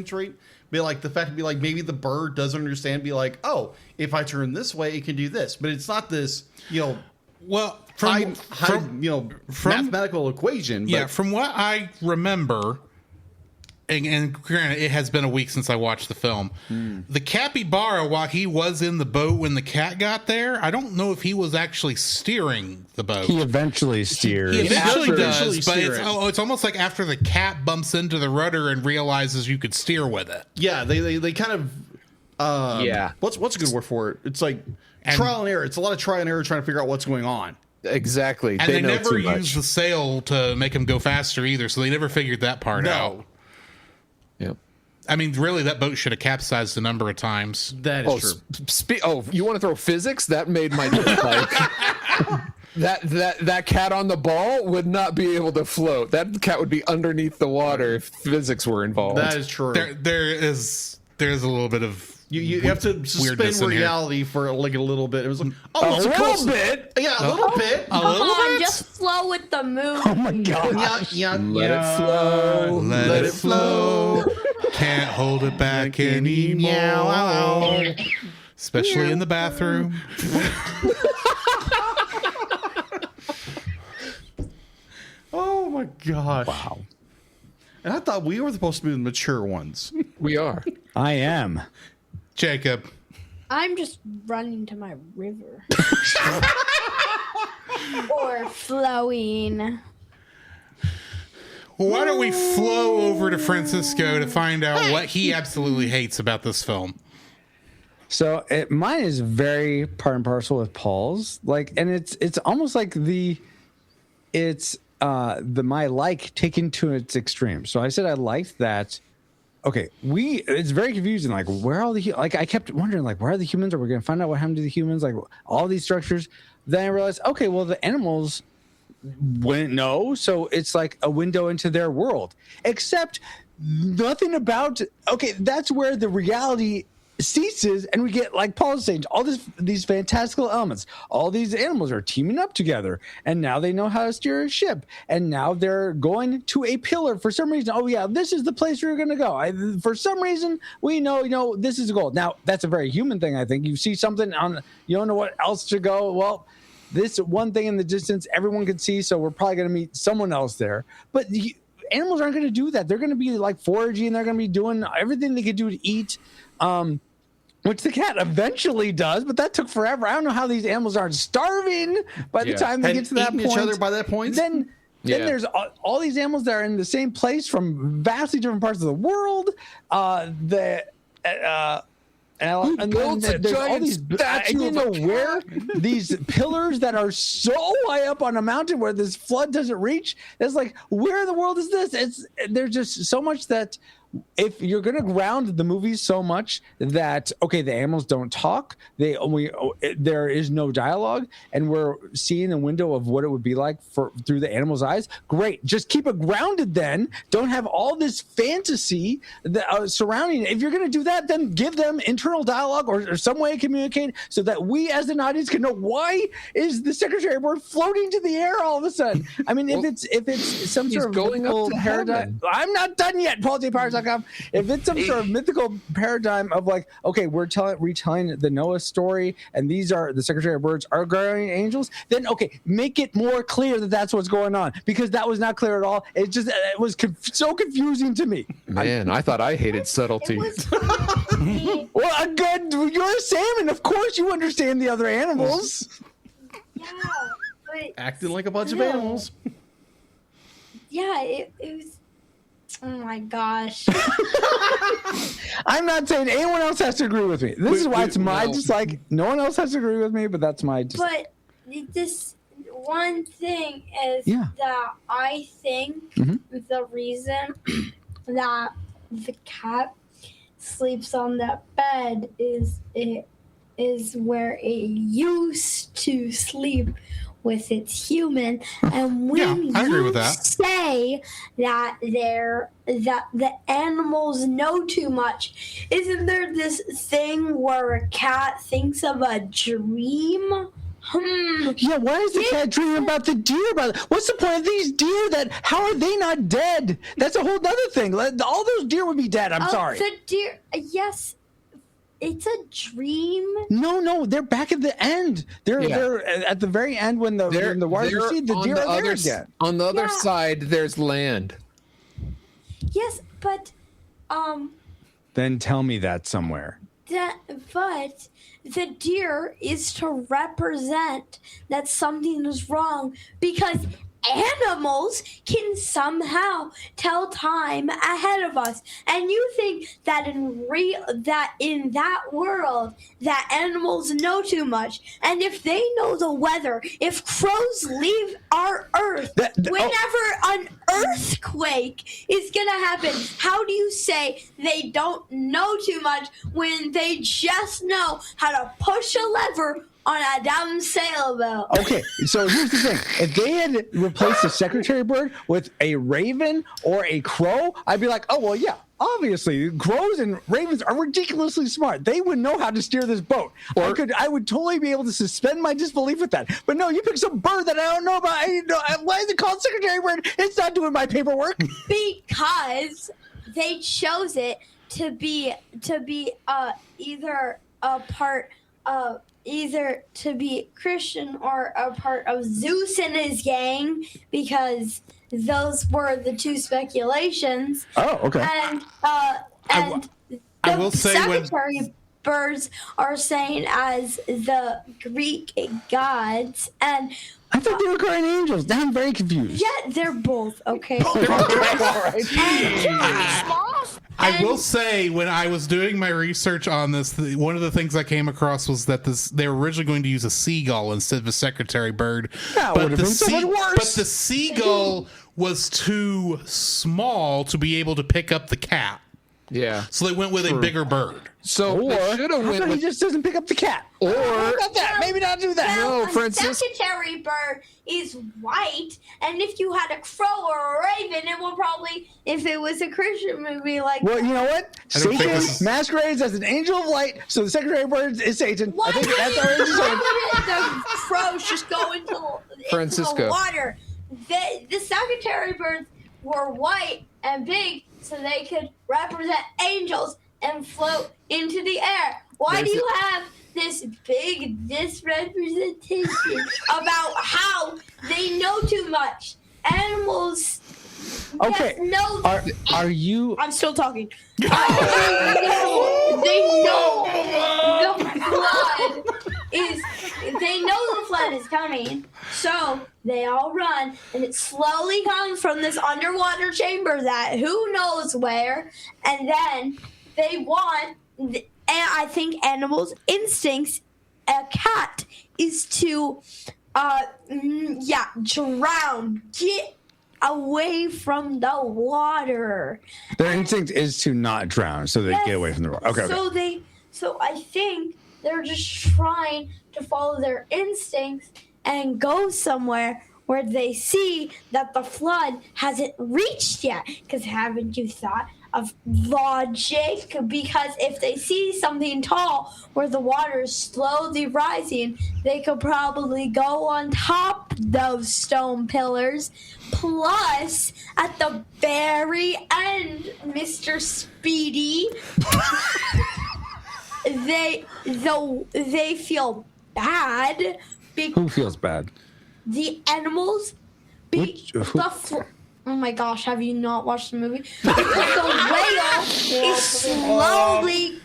trait. Be like the fact to be like, maybe the bird doesn't understand. Be like, oh, if I turn this way, it can do this. But it's not this, Well, mathematical equation. But, yeah, from what I remember, and granted, it has been a week since I watched the film. The capybara, while he was in the boat when the cat got there, I don't know if he was actually steering the boat. He eventually steers. He eventually Eventually does, but steer it. it's almost like after the cat bumps into the rudder and realizes you could steer with it. yeah, they kind of What's a good word for it? It's like trial and error. It's a lot of trial and error trying to figure out what's going on. Exactly. And they know never too much. used the sail to make him go faster either, so they never figured that part out. Yep. I mean, really, that boat should have capsized a number of times. That is true. You want to throw physics? That made my like that cat on the ball would not be able to float. That cat would be underneath the water if physics were involved. That is true. There's a little bit of You have to suspend reality for like a little bit. It was like, a little bit. Yeah, a little bit. Come on, just flow with the mood. Oh my god! Let it flow. Let it flow. Can't hold it back anymore. Especially in the bathroom. Oh my gosh! Wow. And I thought we were supposed to be the mature ones. We are. I am. Jacob. I'm just running to my river. Or flowing. Well, why don't we flow over to Francisco to find out what he absolutely hates about this film? So mine is very part and parcel with Paul's. And it's almost like my like taken to its extreme. So I said I liked that. Okay, it's very confusing. Like, where are all the I kept wondering, like, where are the humans? Are we going to find out what happened to the humans? Like, all these structures. Then I realized, okay, well, the animals wouldn't know, so it's like a window into their world. Except nothing about. Okay, that's where the reality ceases, and we get, like Paul was saying, all these fantastical elements. All these animals are teaming up together, and now they know how to steer a ship, and now they're going to a pillar for some reason. Oh yeah, this is the place we're going to go. For some reason, we know this is the goal. Now that's a very human thing. I think you see something you don't know what else to go. Well, this one thing in the distance everyone can see, so we're probably going to meet someone else there. But animals aren't going to do that. They're going to be like foraging. They're going to be doing everything they could do to eat. Which the cat eventually does, but that took forever. I don't know how these animals aren't starving by the time they get to that point. Each other by that point. Then there's all these animals that are in the same place from vastly different parts of the world. And then there's all these. I didn't know where these pillars that are so high up on a mountain where this flood doesn't reach. It's like, where in the world is this? There's just so much that. If you're going to ground the movies so much that, okay, the animals don't talk, there is no dialogue, and we're seeing the window of what it would be like through the animals' eyes, great. Just keep it grounded then. Don't have all this fantasy surrounding it. If you're going to do that, then give them internal dialogue or some way to communicate so that we as an audience can know why is the Secretary Board floating to the air all of a sudden. I mean, if it's some sort of going up to paradigm. I'm not done yet, Paul J. Powers. If it's some sort of mythical paradigm of like, okay, we're retelling the Noah story, and these are the Secretary of Birds are guardian angels, then okay, make it more clear that that's what's going on, because that was not clear at all. It was so confusing to me. Man, I thought I hated subtlety. Well, good. You're a salmon. Of course, you understand the other animals. Yeah, but Acting like a bunch of animals. yeah, it was. Oh my gosh. I'm not saying anyone else has to agree with me. This is why it's my dislike. No one else has to agree with me, but that's my dislike. But this one thing is that I think the reason that the cat sleeps on that bed is where it used to sleep with its human, and when I agree you with that. say that the animals know too much, isn't there this thing where a cat thinks of a dream? Yeah, why is the cat dreaming about the deer? What's the point of these deer? How are they not dead? That's a whole other thing. All those deer would be dead. I'm sorry. The deer, yes. It's a dream. No, they're back at the end. They're at the very end when the waters recede. The deer are there again. On the other side, there's land. Yes, but Then tell me that somewhere. But the deer is to represent that something is wrong, because animals can somehow tell time ahead of us, and you think that in that world that animals know too much, and if they know the weather, if crows leave our earth whenever an earthquake is gonna happen, how do you say they don't know too much when they just know how to push a lever on a damn sailboat? Okay, so here's the thing. If they had replaced the secretary bird with a raven or a crow, I'd be like, oh, well, yeah, obviously, crows and ravens are ridiculously smart. They would know how to steer this boat. I would totally be able to suspend my disbelief with that. But no, you pick some bird that I don't know about. Why is it called secretary bird? It's not doing my paperwork. Because they chose it to be either a part of either to be Christian or a part of Zeus and his gang, because those were the two speculations. Oh, okay. And I will say secretary birds are saying as the Greek gods, and I thought they were guardian angels. Now I'm very confused. yeah, they're both okay. All right. I will say, when I was doing my research on this, one of the things I came across was that they were originally going to use a seagull instead of a secretary bird. That would have been so much worse. But the seagull was too small to be able to pick up the cat. Yeah. So they went with a bigger bird. So they should have went with. He just doesn't pick up the cat. Or about that. Maybe not do that. Well, No, Francis. A secretary bird is white, and if you had a crow or a raven, it will probably, if it was a Christian movie, like. Well, you know what? I don't think Satan this is- masquerades as an angel of light, so the secretary bird is Satan. Why I think that's already decided. the crows just go into the Francisco. water? The secretary birds were white and big, so they could represent angels and float into the air. Why do you have this big misrepresentation about how they know too much? Animals just know. Are you? I'm still talking. They know the flood is. They know the flood is coming, so they all run, and it slowly comes from this underwater chamber that who knows where, and then they want. And I think animals' instincts, a cat, is to, drown, get away from the water. Their instinct is to not drown, so they get away from the water. Okay. So I think they're just trying to follow their instincts and go somewhere where they see that the flood hasn't reached yet. Because haven't you thought of logic? Because if they see something tall where the water is slowly rising, they could probably go on top those stone pillars. Plus, at the very end, Mr. Speedy, they feel bad. Who feels bad? The animals, Oh my gosh, have you not watched the movie? Because the whale is slowly.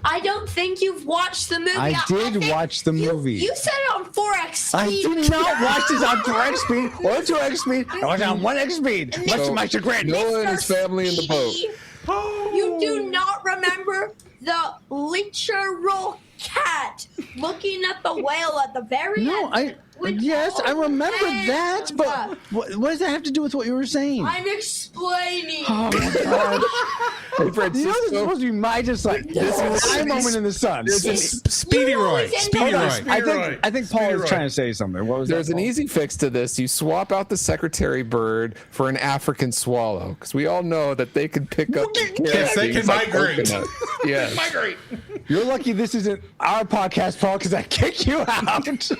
I don't think you've watched the movie. I did watch the movie. You said it on 4x speed. I did not watch this on 4x speed or 2x speed. I watched it on 1x speed. Much to my chagrin. Noah and his family in the boat. You do not remember the literal cat looking at the whale at the very end? Yes, I remember that, but what does that have to do with what you were saying? I'm explaining. Oh my god! You know this is supposed to be my dislike. This is my moment in the sun. Speedy Roy. Speedy Roy. I think Paul was trying to say something. What was There's an easy fix to this. You swap out the secretary bird for an African swallow, because we all know that they can pick up. Yes, they can migrate. Yes. Migrate. You're lucky this isn't our podcast, Paul, because I kick you out.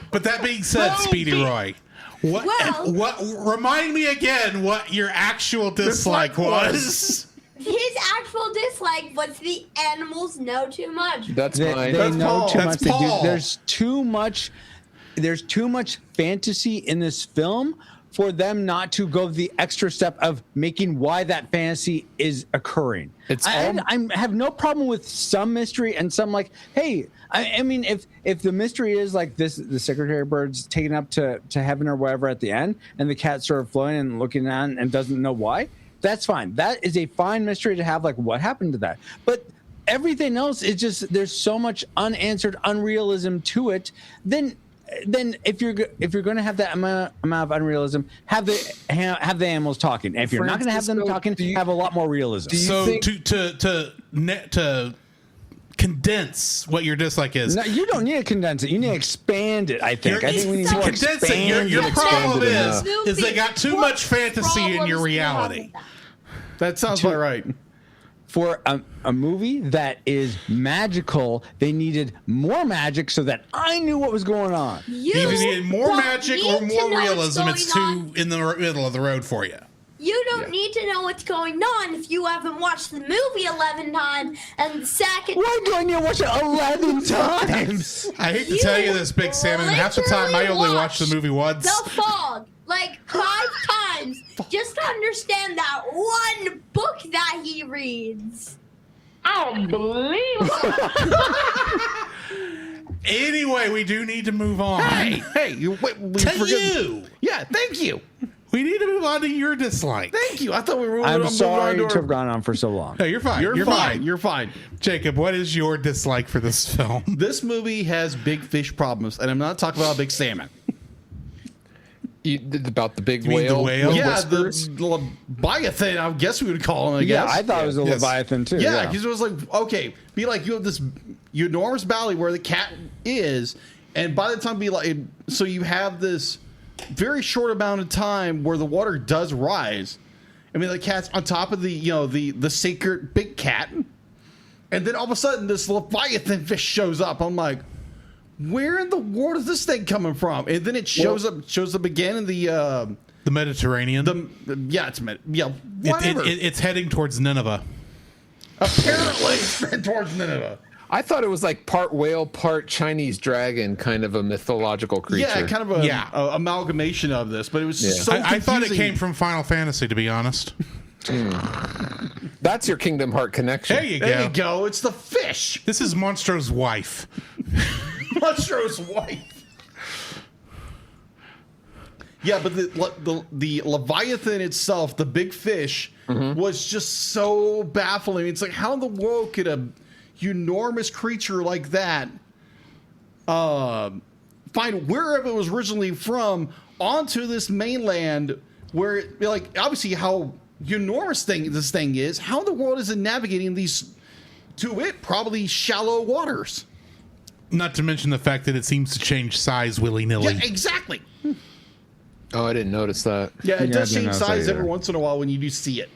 But that being said, Speedy Roy, what? Remind me again what your actual dislike was. His actual dislike was the animals know too much. That's They mine. know too much. That's They do. Paul. There's too much fantasy in this film for them not to go the extra step of making why that fantasy is occurring. I have no problem with some mystery and some like, hey, I mean, if the mystery is like this, the secretary bird's taken up to heaven or whatever at the end, and the cat's sort of floating and looking on and doesn't know why, that's fine. That is a fine mystery to have. Like, what happened to that? But everything else is just there's so much unanswered unrealism to it. Then if you're going to have that amount of unrealism, have the animals talking. And if you're not going to have them talking, have a lot more realism. So to condense what your dislike is. No, you don't need to condense it. You need to expand it. I think we need to condense it. Your problem is they got too much fantasy in your reality. That sounds about right. For a movie that is magical, they needed more magic so that I knew what was going on. You needed more magic or more realism. It's too in the middle of the road for you. You don't need to know what's going on if you haven't watched the movie 11 times. And the second, why do I need to watch it 11 times? I hate to tell you this, Big Salmon. Half the time, I only watched the movie once. The Fog, like 5 times, just to understand that one book that he reads. Unbelievable. Anyway, we do need to move on. Hey, you. Yeah, thank you. We need to move on to your dislike. Thank you. I thought we were. I'm sorry to have gone on for so long. No, you're fine. You're fine. You're fine. Jacob, what is your dislike for this film? This movie has big fish problems, and I'm not talking about Big Salmon. About the big You mean whale? the whale? Yeah, the Leviathan, I guess we would call him, I guess. I thought it was a Leviathan too. Yeah, because it was like, okay, be like you have this enormous valley where the cat is, and by the time so you have this very short amount of time where the water does rise. I mean, the cat's on top of the sacred big cat, and then all of a sudden this Leviathan fish shows up. I'm like, where in the world is this thing coming from? And then it shows up again in the Mediterranean. Whatever. It's heading towards Nineveh. Apparently, it's heading towards Nineveh. I thought it was like part whale, part Chinese dragon, kind of a mythological creature. Yeah, kind of a amalgamation of this, but it was so confusing. I thought it came from Final Fantasy, to be honest. That's your Kingdom Heart connection. There you go. It's the fish. This is Monstro's wife. Monstro's wife. Yeah, but the Leviathan itself, the big fish, was just so baffling. It's like, how in the world could a enormous creature like that find wherever it was originally from onto this mainland where, like, obviously how enormous this thing is? How in the world is it navigating these, to it, probably shallow waters? Not to mention the fact that it seems to change size willy-nilly. Yeah, exactly. Oh, I didn't notice that. Yeah, it does change size every once in a while when you do see it.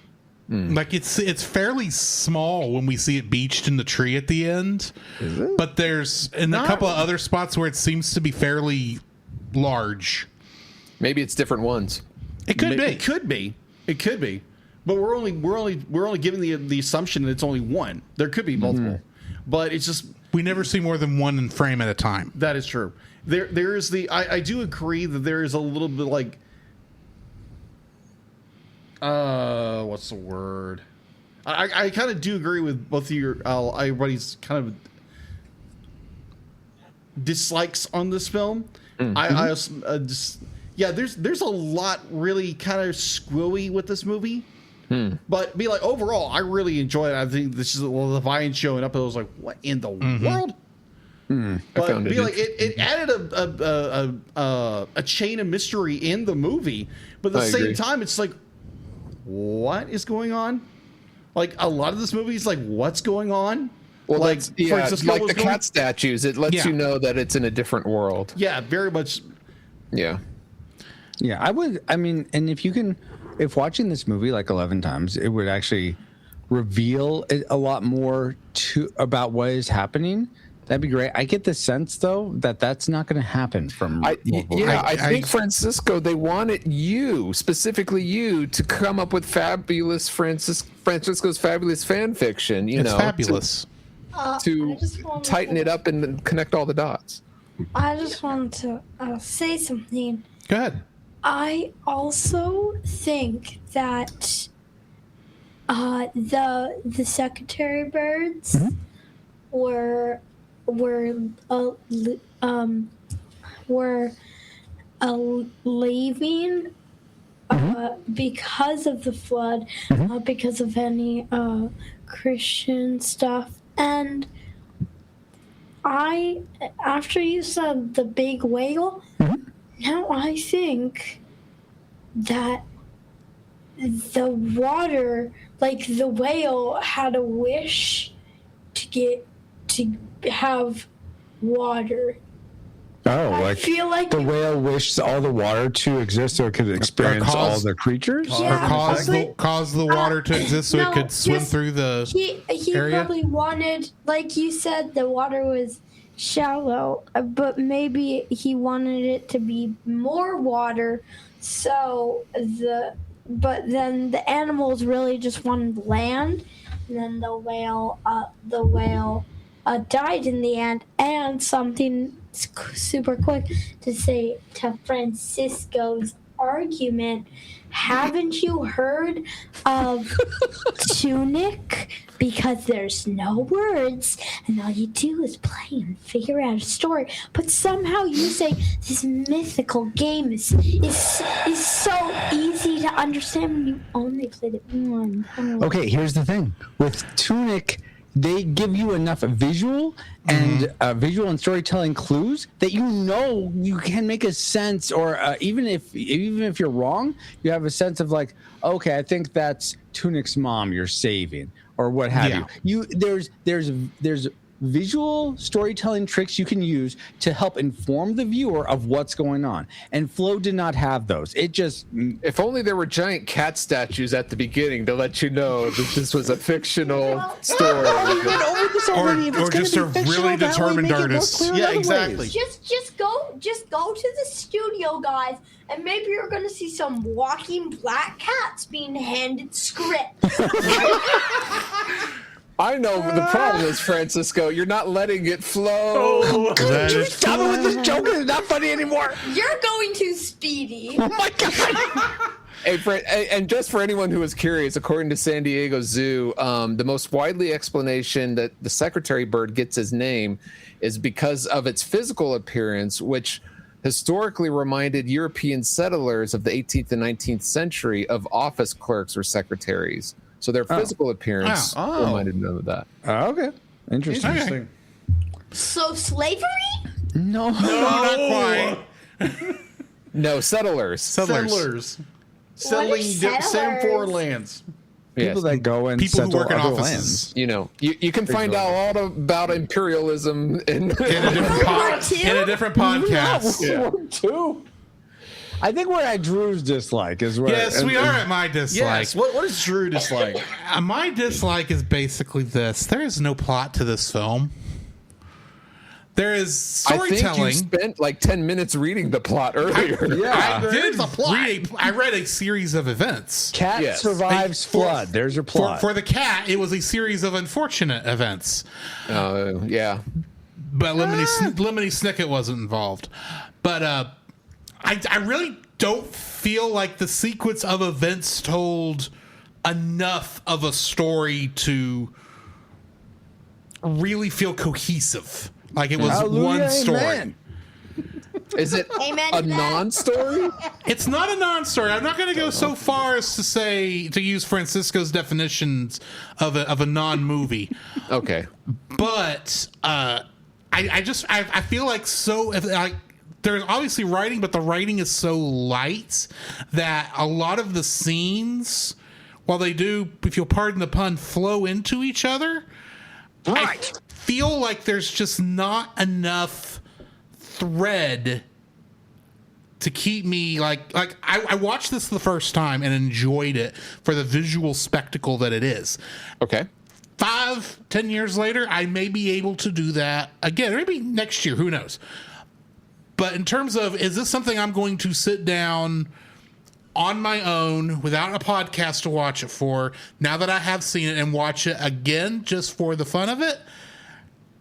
Like it's fairly small when we see it beached in the tree at the end. Is it? But there's a couple of other spots where it seems to be fairly large. Maybe it's different ones. It could be. It could be. But we're only giving the assumption that it's only one. There could be multiple. But it's just, we never see more than one in frame at a time. That is true. There is I do agree that there is a little bit like What's the word? I kind of do agree with both of your everybody's kind of dislikes on this film. I also, there's a lot really kind of screwy with this movie. But be like, overall, I really enjoy it. I think this is Levian showing up. And I was like, what in the world? But be like, it added a chain of mystery in the movie. But at the same time, it's like, what is going on? Like, a lot of this movie is like, what's going on? Well, like, like the cat statues, it lets you know that it's in a different world. Yeah, very much. Yeah, I mean, and if watching this movie like 11 times, it would actually reveal a lot more about what is happening. That'd be great. I get the sense, though, that that's not going to happen from. I think Francisco, they wanted specifically you, to come up with fabulous Francisco's fabulous fan fiction. It's fabulous. To tighten it up and connect all the dots. I just wanted to say something. Go ahead. I also think that the secretary birds were leaving because of the flood, because of any Christian stuff. And after you said the big whale, now I think that the water, like the whale had a wish to have water. Oh, I feel like the whale wished all the water to exist so it could experience all the creatures? Cause the water to exist so it could swim through the he area? Probably wanted, like you said, the water was shallow, but maybe he wanted it to be more water, but then the animals really just wanted land, and then the whale died in the end. And something super quick to say to Francisco's argument, haven't you heard of Tunic? Because there's no words, and all you do is play and figure out a story. But somehow you say this mythical game is so easy to understand when you only played it one time. Okay, here's the thing. With Tunic, they give you enough visual and storytelling clues that you can make a sense, or even if you're wrong, you have a sense of like, okay, I think that's Tunic's mom you're saving, or what have you. There's visual storytelling tricks you can use to help inform the viewer of what's going on. And Flow did not have those. It just... If only there were giant cat statues at the beginning to let you know that this was a fictional story. We went over this already. Or just a really determined artist. Yeah, exactly. Just go to the studio, guys, and maybe you're going to see some walking black cats being handed scripts. I know the problem is, Francisco, you're not letting it flow. You stop it with this joke. It's not funny anymore. You're going too speedy. Oh my God. And just for anyone who is curious, according to San Diego Zoo, the most widely explanation that the secretary bird gets his name is because of its physical appearance, which historically reminded European settlers of the 18th and 19th century of office clerks or secretaries. So their physical appearance reminded them of that. Okay. Interesting. So slavery? No, not quite. No, settlers. Selling same foreign lands. People that go and people who settle work in other offices. lands. You know, you can find out all about imperialism in In a different podcast. War II. I think we're at Drew's dislike is where. Yes, we are at my dislike. Yes. What is Drew dislike? My dislike is basically this. There is no plot to this film. There is storytelling. I think you spent like 10 minutes reading the plot earlier. I read a series of events. Cat survives flood. There's your plot. For the cat, it was a series of unfortunate events. Yeah. But Lemony Snicket wasn't involved. But I really don't feel like the sequence of events told enough of a story to really feel cohesive. Like it was one story. Amen. Is it Amen a to that. non-story? It's not a non-story. I'm not going to go so far as to say, to use Francisco's definitions of a non-movie. Okay. But I feel like there's obviously writing, but the writing is so light that a lot of the scenes, while they do, if you'll pardon the pun, flow into each other, right. I feel like there's just not enough thread to keep me like I watched this the first time and enjoyed it for the visual spectacle that it is. Okay. 5-10 years later, I may be able to do that again. Maybe next year, who knows? But in terms of, is this something I'm going to sit down on my own without a podcast to watch it for, now that I have seen it, and watch it again just for the fun of it?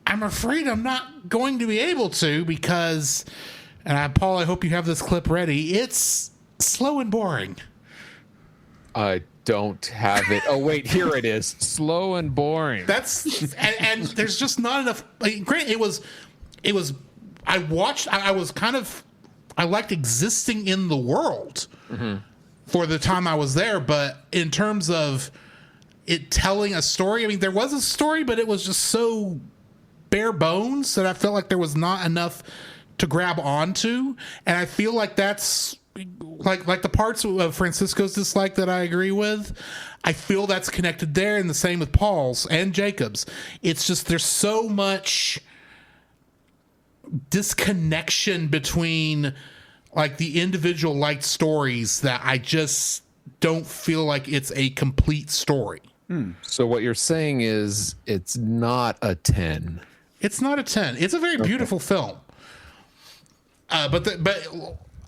I'm afraid I'm not going to be able to because, and Paul, I hope you have this clip ready, it's slow and boring. I don't have it. Oh, wait, here it is. Slow and boring. That's, and there's just not enough. Like, granted, it was, I watched, I was kind of, I liked existing in the world for the time I was there, but in terms of it telling a story, I mean, there was a story, but it was just so bare bones that I felt like there was not enough to grab onto. And I feel like that's like the parts of Francisco's dislike that I agree with, I feel that's connected there, and the same with Paul's and Jacob's. It's just there's so much disconnection between like the individual liked stories that I just don't feel like it's a complete story. So what you're saying is it's not a 10. It's not a 10. It's a very beautiful film. But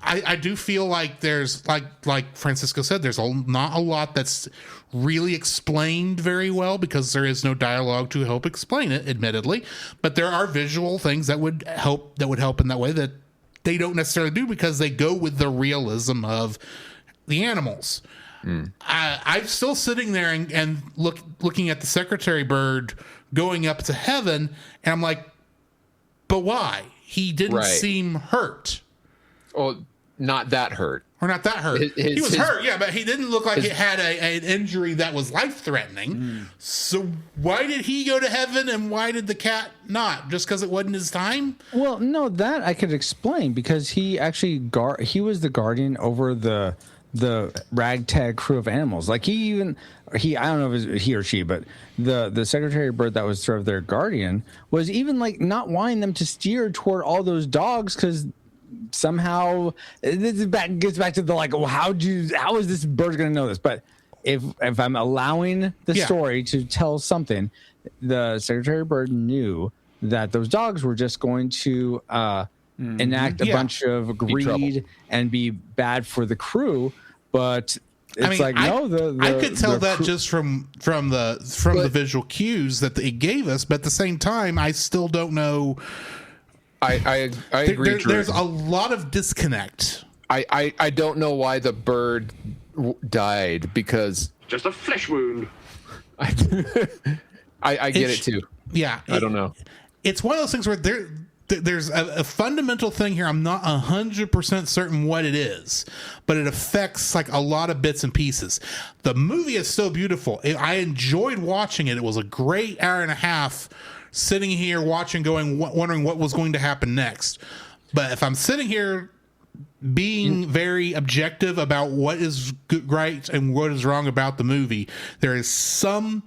I do feel like there's like Francisco said, there's not a lot that's really explained very well because there is no dialogue to help explain it, admittedly. But there are visual things that would help in that way that they don't necessarily do because they go with the realism of the animals. I'm still sitting there and looking at the secretary bird going up to heaven, and I'm like, but why? He didn't seem hurt. Oh, not that hurt. Or not that hurt. He was hurt, yeah, but he didn't look like he had an injury that was life-threatening. So why did he go to heaven and why did the cat not? Just because it wasn't his time? Well, no, that I could explain because he actually he was the guardian over the ragtag crew of animals. Like I don't know if it was he or she, but the secretary bird that was sort of their guardian was even like not wanting them to steer toward all those dogs because somehow this gets back to the like, well, how is this bird going to know this? But if I'm allowing the story to tell something, the secretary bird knew that those dogs were just going to enact a bunch of greed and be bad for the crew. But it's I could tell that just from the visual cues that it gave us, but at the same time, I still don't know. I agree. There's a lot of disconnect. I don't know why the bird died because just a flesh wound. I get it too. Yeah, I don't know. It's one of those things where there's a fundamental thing here. I'm not 100% certain what it is, but it affects like a lot of bits and pieces. The movie is so beautiful. I enjoyed watching it. It was a great hour and a half sitting here watching, wondering what was going to happen next. But if I'm sitting here being very objective about what is right and what is wrong about the movie, there is something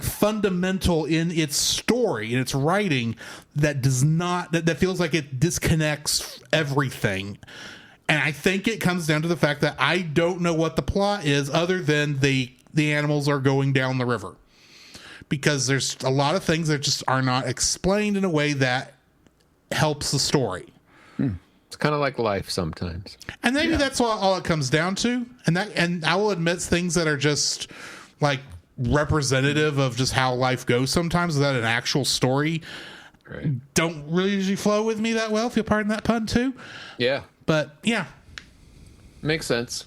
fundamental in its story, in its writing, that does not, that feels like it disconnects everything. And I think it comes down to the fact that I don't know what the plot is other than the animals are going down the river. Because there's a lot of things that just are not explained in a way that helps the story. It's kind of like life sometimes. And maybe that's all it comes down to. And I will admit things that are just like representative of just how life goes sometimes without an actual story don't really usually flow with me that well, if you'll pardon that pun too. Yeah. But yeah. Makes sense.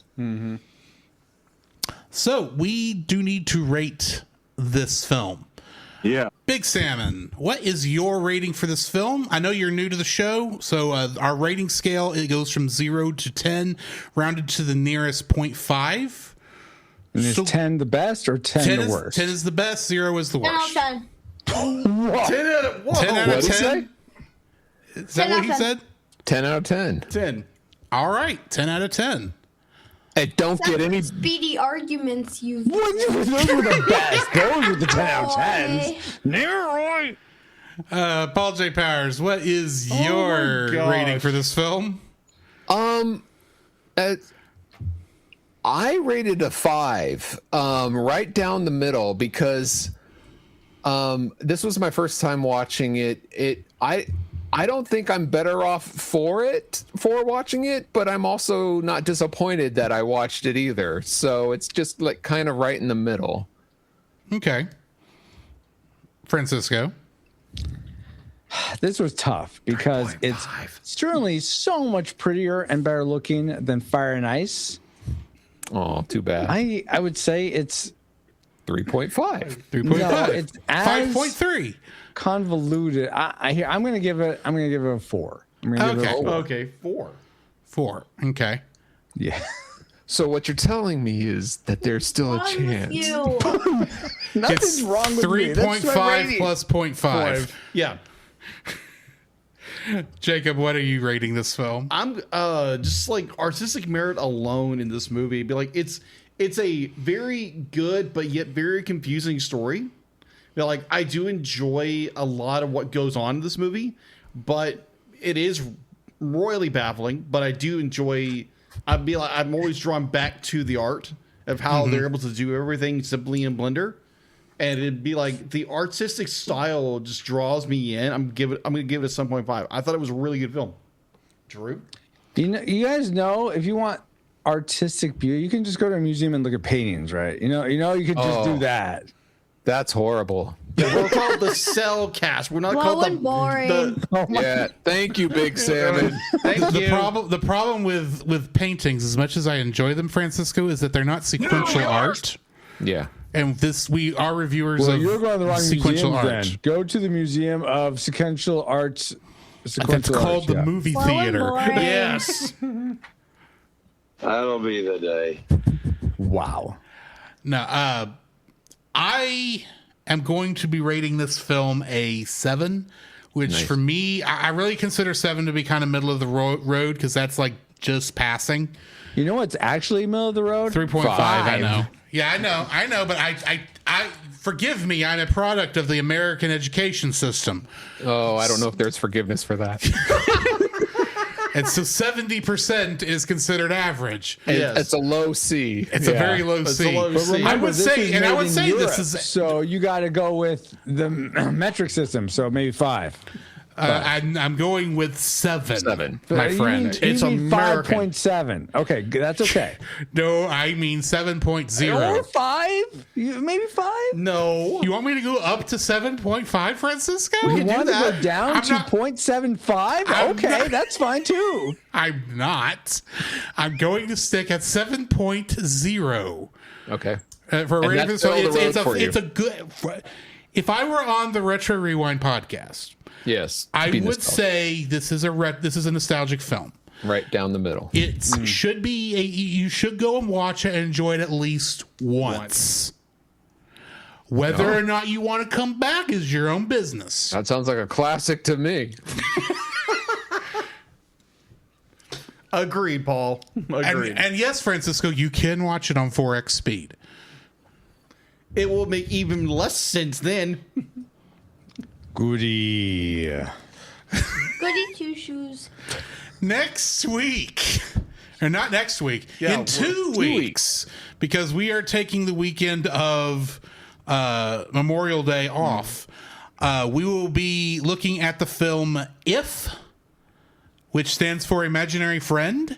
So we do need to rate this film. Yeah. Big Salmon, what is your rating for this film? I know you're new to the show, so our rating scale, it goes from 0 to 10, rounded to the nearest 0.5. And is 10 the best or 10 the worst? 10 is the best, 0 is the 10 worst. out of 10. 10 out of, whoa. 10 out What'd of he 10? say? Is that 10 what out he of 10. said? 10 out of 10. 10. All right, 10 out of 10. Hey, don't get any. Speedy arguments you've. Those were the best. Those were the 10 out of 10s. Paul J. Powers, what is your gosh. rating for this film? I rated a 5, right down the middle, because this was my first time watching it. I don't think I'm better off for watching it, but I'm also not disappointed that I watched it either. So it's just like kind of right in the middle. Okay. Francisco. This was tough because it's certainly so much prettier and better looking than Fire and Ice. Oh, too bad. I would say it's 3.5. 3.5. No, it's as 5.3. convoluted. I'm gonna give it a 4. I'm gonna give it a 4. Okay, 4. 4. Okay. Yeah. So what you're telling me is that there's still a Wrong with chance. you. Nothing's wrong with me. That's my 3.5 rating. plus 0.5. Yeah. Jacob, what are you rating this film? I'm just like artistic merit alone in this movie. Be like it's a very good but yet very confusing story. You know, like I do enjoy a lot of what goes on in this movie, but it is royally baffling. But I do enjoy. I'm always drawn back to the art of how they're able to do everything simply in Blender. And it'd be like the artistic style just draws me in. I'm gonna give it a 7.5. I thought it was a really good film. Drew? You guys know if you want artistic beauty, you can just go to a museum and look at paintings, right? You could just do that. That's horrible. We're called the Cell Cast. We're not Low called and boring. Yeah. Thank you, Big Salmon. Thank you. The problem with paintings, as much as I enjoy them, Francisco, is that they're not sequential art. Yeah. And we are reviewers Well, of you're going to the wrong sequential museum art. then. Go to the Museum of Sequential Arts. That's Sequential called Arts, the yeah. movie Low and theater. boring. Yes. That'll be the day. Wow. No, I am going to be rating this film a 7, which for me, I really consider 7 to be kind of middle of the road because that's like just passing. You know what's actually middle of the road? 3.5, I know. Yeah, I know, but I forgive me, I'm a product of the American education system. Oh, I don't know if there's forgiveness for that. And so 70% is considered average. Yes. It's a low C. It's a very low It's C. a low But C. remember, I would this say, is and I made would in say Europe, this is. so you got to go with the metric system. So maybe 5. I'm going with 7, my You friend. mean- It's you mean American. 5.7. Okay, that's okay. No, I mean 7.0. Or 5? Maybe 5? No. You want me to go up to 7.5, Francisco? You want to go down I'm to not- 0.75? I'm Okay, not- that's fine too. I'm not. I'm going to stick at 7.0. Okay. For And rating that's this, so middle of the it's road for you. a good. If I were on the Retro Rewind podcast, Yes. I Be would nostalgic. say this is a nostalgic film. Right down the middle. It should be you should go and watch it and enjoy it at least once. Whether or not you want to come back is your own business. That sounds like a classic to me. Agreed, Paul. Agreed. And yes, Francisco, you can watch it on 4x speed. It will make even less sense then. Goody. Goody two shoes. Next week, or not next week, Yeah, in 2 weeks, because we are taking the weekend of Memorial Day off, we will be looking at the film If, which stands for Imaginary Friend.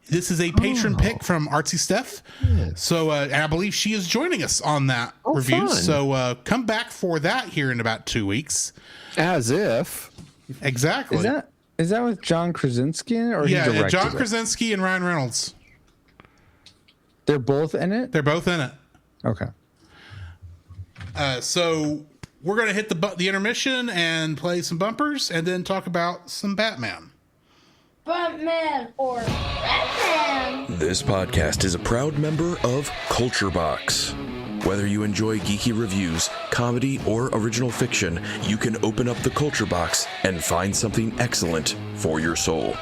This is a patron pick from Artsy Steph. So, and I believe she is joining us on that review. fun. So come back for that here in about 2 weeks. As if. Exactly. Is that Is that with John Krasinski in it, or he Yeah, directed John it? Krasinski and Ryan Reynolds. They're both in it? They're both in it. Okay. So we're going to hit the intermission and play some bumpers and then talk about some Batman. Batman or Batman. This podcast is a proud member of Culture Box. Whether you enjoy geeky reviews, comedy, or original fiction, you can open up the Culture Box and find something excellent for your soul.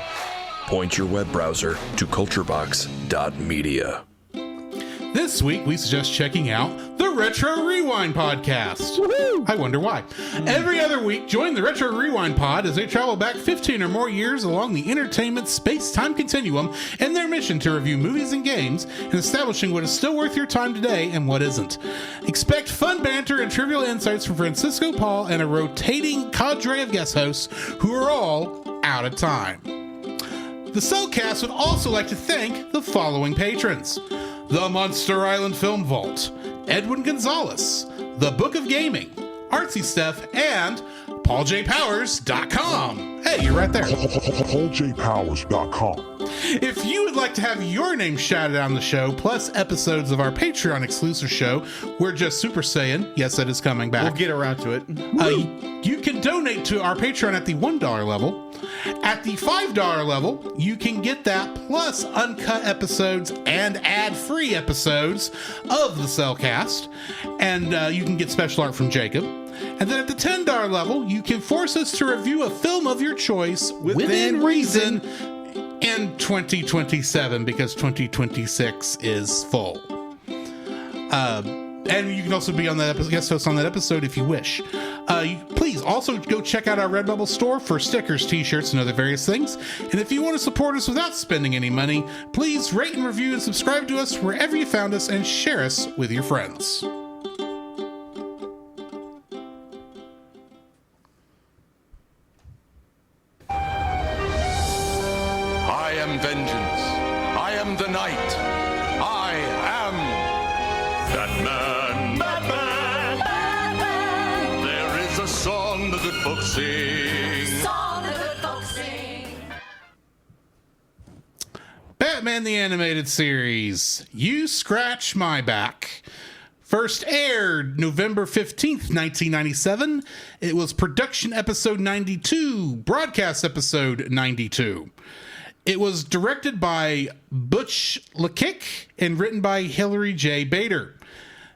Point your web browser to culturebox.media. This week, we suggest checking out the Retro Rewind podcast. Woo-hoo! I wonder why. Every other week, join the Retro Rewind pod as they travel back 15 or more years along the entertainment space-time continuum in their mission to review movies and games and establishing what is still worth your time today and what isn't. Expect fun banter and trivial insights from Francisco Paul and a rotating cadre of guest hosts who are all out of time. The Cellcast would also like to thank the following patrons: The Monster Island Film Vault, Edwin Gonzalez, The Book of Gaming, Artsy Steph, and PaulJPowers.com. Hey, you're right there. PaulJPowers.com. If you would like to have your name shouted out on the show, plus episodes of our Patreon exclusive show, We're Just Super Saiyan, yes, that is coming back. We'll get around to it. You can donate to our Patreon at the $1 level. At the $5 level, you can get that plus uncut episodes and ad-free episodes of the Cellcast. And you can get special art from Jacob. And then at the $10 level, you can force us to review a film of your choice within reason in 2027, because 2026 is full. And you can also be on that guest host on that episode if you wish. Please also go check out our Redbubble store for stickers, t-shirts, and other various things. And if you want to support us without spending any money, please rate and review and subscribe to us wherever you found us and share us with your friends. I am vengeance. I am the night. I am Batman. Batman. Batman. There is a song the good folks sing. Song the good folks sing. Batman the Animated Series. You Scratch My Back. First aired November 15th, 1997. It was production episode 92, broadcast episode 92. It was directed by Butch Lekic and written by Hilary J. Bader.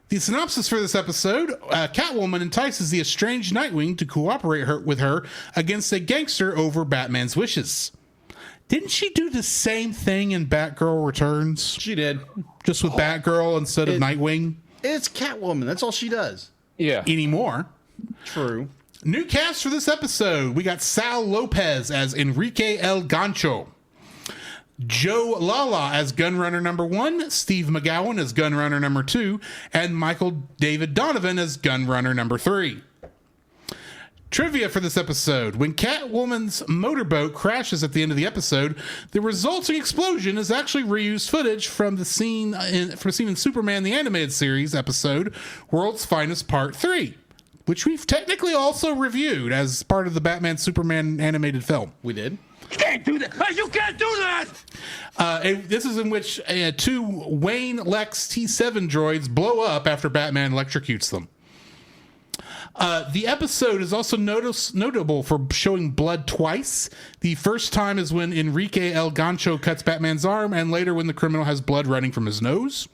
The synopsis for this episode: Catwoman entices the estranged Nightwing to cooperate with her against a gangster over Batman's wishes. Didn't she do the same thing in Batgirl Returns? She did. Just with Batgirl instead of Nightwing? It's Catwoman. That's all she does. Yeah. Anymore. True. New cast for this episode. We got Sal Lopez as Enrique El Gancho. Joe Lala as Gunrunner number 1, Steve McGowan as Gunrunner number 2, and Michael David Donovan as Gunrunner number 3. Trivia for this episode: when Catwoman's motorboat crashes at the end of the episode, the resulting explosion is actually reused footage from the scene in Superman the Animated Series episode World's Finest Part 3, which we've technically also reviewed as part of the Batman Superman animated film. We did. You can't do that. You can't do that. This is in which 2 Wayne Lex T7 droids blow up after Batman electrocutes them. The episode is also notable for showing blood twice. The first time is when Enrique El Gancho cuts Batman's arm, and later when the criminal has blood running from his nose.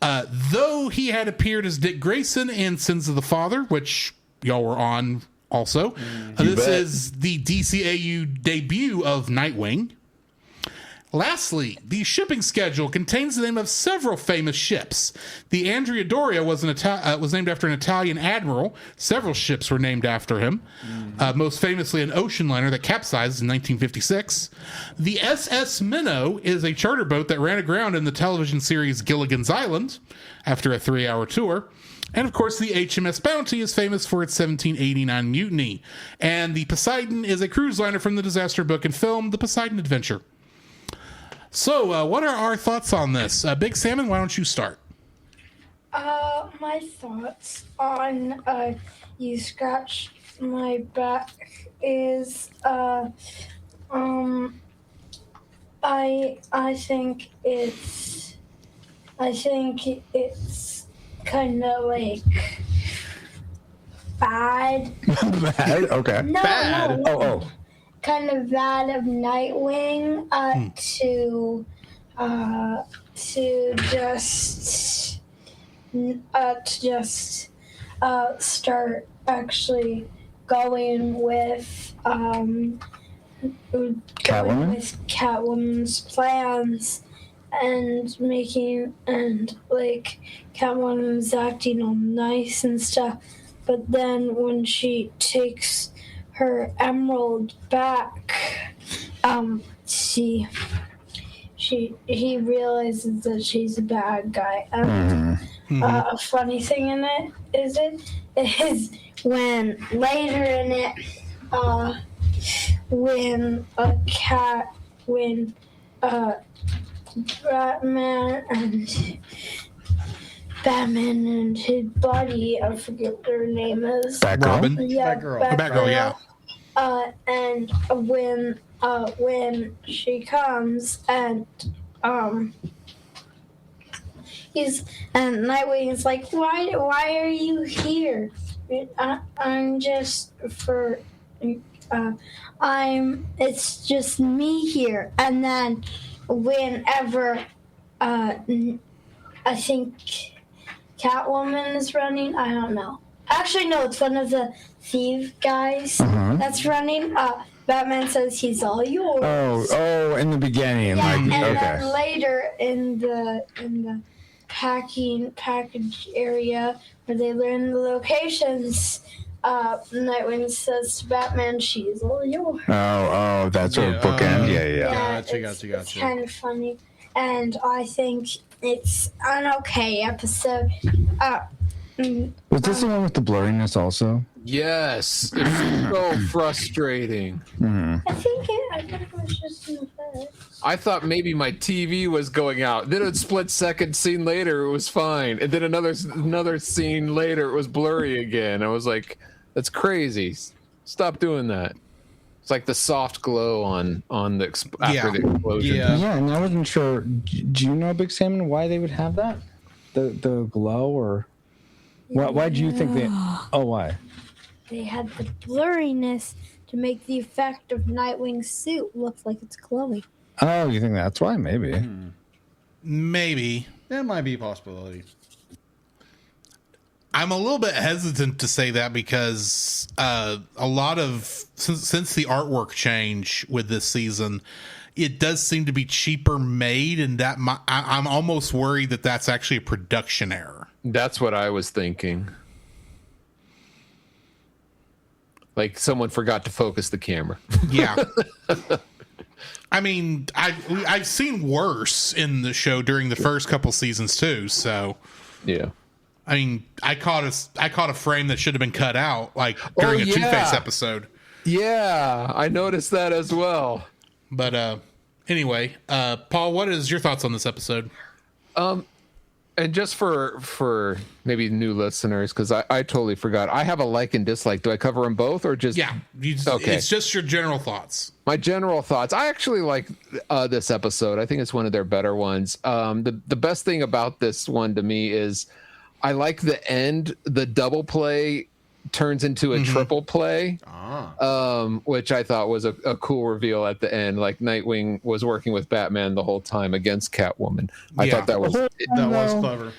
Though he had appeared as Dick Grayson in Sins of the Father, which y'all were on also. This is the DCAU debut of Nightwing. Lastly, the shipping schedule contains the name of several famous ships. The Andrea Doria was named after an Italian admiral. Several ships were named after him. Most famously, an ocean liner that capsized in 1956. The SS Minnow is a charter boat that ran aground in the television series Gilligan's Island after a 3-hour tour. And of course, the HMS Bounty is famous for its 1789 mutiny. And the Poseidon is a cruise liner from the disaster book and film The Poseidon Adventure. So, what are our thoughts on this? Big Salmon, why don't you start? My thoughts on You Scratch my back is I think it's kind of like bad. Bad? Okay. No, Bad? no, no. Oh. Kind of bad of Nightwing to just start actually going with Catwoman's plans and Catwoman's acting all nice and stuff, but then when she takes her emerald back, he realizes that she's a bad guy. A funny thing in it is when later in it, when Batman and his buddy, I forget what their name is. Robin. Yeah, Batgirl, yeah. And when she comes and Nightwing's like, why are you here? I'm just for it's just me here. And then whenever I think Catwoman is running, I don't know. Actually, no, it's one of the thief guys that's running. Batman says he's all yours. Oh, in the beginning. Yeah, and okay. then later in the package area where they learn the locations, Nightwing says to Batman, she's all yours. Oh, that's a bookend. Yeah. Gotcha. It's kind of funny. And I think it's an okay episode. Was this the one with the blurriness also? Yes, it's so frustrating. I think it was just in the first. I thought maybe my TV was going out. Then a split-second scene later, it was fine, and then another scene later, it was blurry again. I was like, "That's crazy! Stop doing that." It's like the soft glow on the after the explosion. Yeah, and I wasn't sure. Do you know, Big Salmon, why they would have that? The glow, or why do you think they? Oh, why? They had the blurriness to make the effect of Nightwing's suit look like it's glowing. Oh, you think that's why? Maybe. Maybe. That might be a possibility. I'm a little bit hesitant to say that because a lot of since the artwork change with this season, it does seem to be cheaper made, and that I'm almost worried that that's actually a production error. That's what I was thinking. Like someone forgot to focus the camera. Yeah. I mean, I've seen worse in the show during the first couple seasons too. So yeah. I mean, I caught a frame that should have been cut out, like during a Two-Face episode. Yeah, I noticed that as well. But anyway, Paul, what is your thoughts on this episode? And just for maybe new listeners, because I totally forgot. I have a like and dislike. Do I cover them both or just? Yeah, okay. It's just your general thoughts. My general thoughts. I actually like this episode. I think it's one of their better ones. The best thing about this one to me is I like the end. The double play turns into a triple play, which I thought was a cool reveal at the end. Like Nightwing was working with Batman the whole time against Catwoman. I thought that was clever.